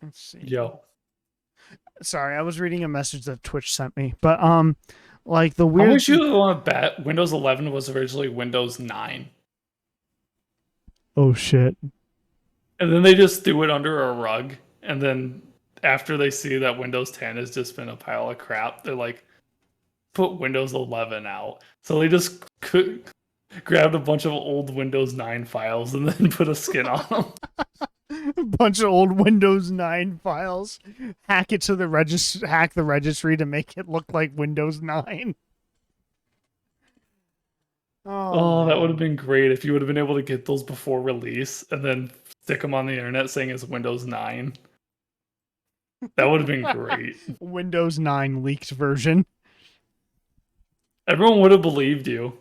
Let's see. Yo. Sorry, I was reading a message that Twitch sent me. But, like the weird... How much you want to bet Windows 11 was originally Windows 9? Oh, shit. And then they just threw it under a rug. And then after they see that Windows 10 has just been a pile of crap, they're like, put Windows 11 out. So they just grabbed a bunch of old Windows 9 files and then put a skin on them. A bunch of old Windows 9 files. Hack it to the hack the registry to make it look like Windows 9. Oh, that would have been great if you would have been able to get those before release and then stick them on the internet saying it's Windows 9. That would have been great. Windows 9 leaked version. Everyone would have believed you.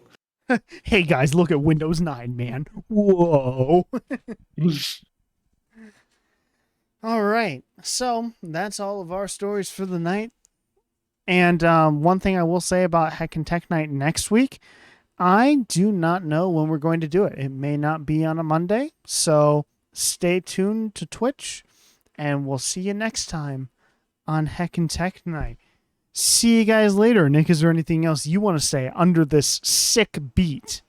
Hey guys, look at Windows 9, man. Whoa. All right. So that's all of our stories for the night. And one thing I will say about Heckin Tech Night next week, I do not know when we're going to do it. It may not be on a Monday. So stay tuned to Twitch, and we'll see you next time on Heckin Tech Night. See you guys later. Nick, is there anything else you want to say under this sick beat?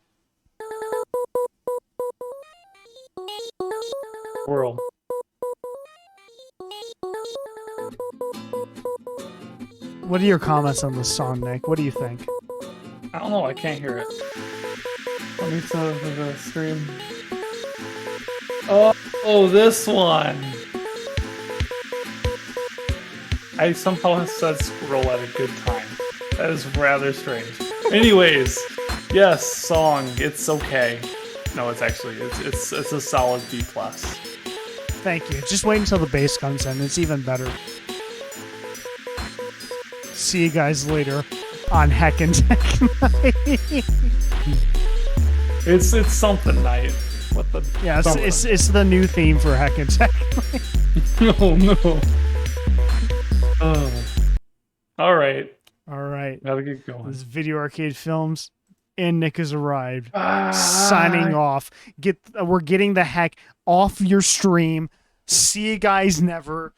World. What are your comments on this song, Nick? What do you think? I don't know. I can't hear it. Let me tell the stream. Oh, this one. I somehow said scroll at a good time. That is rather strange. Anyways, yes, song. It's okay. No, it's actually it's a solid B+. Thank you. Just wait until the bass comes in. It's even better. See you guys later on Heckin Tech Night. It's something night. What the? Yeah, something. it's the new theme for Heckin Tech Night. Oh no. Oh. All right. All right. Gotta get going. This is Video Arcade Films, and Nick has arrived. Signing off. We're getting the heck off your stream. See you guys never.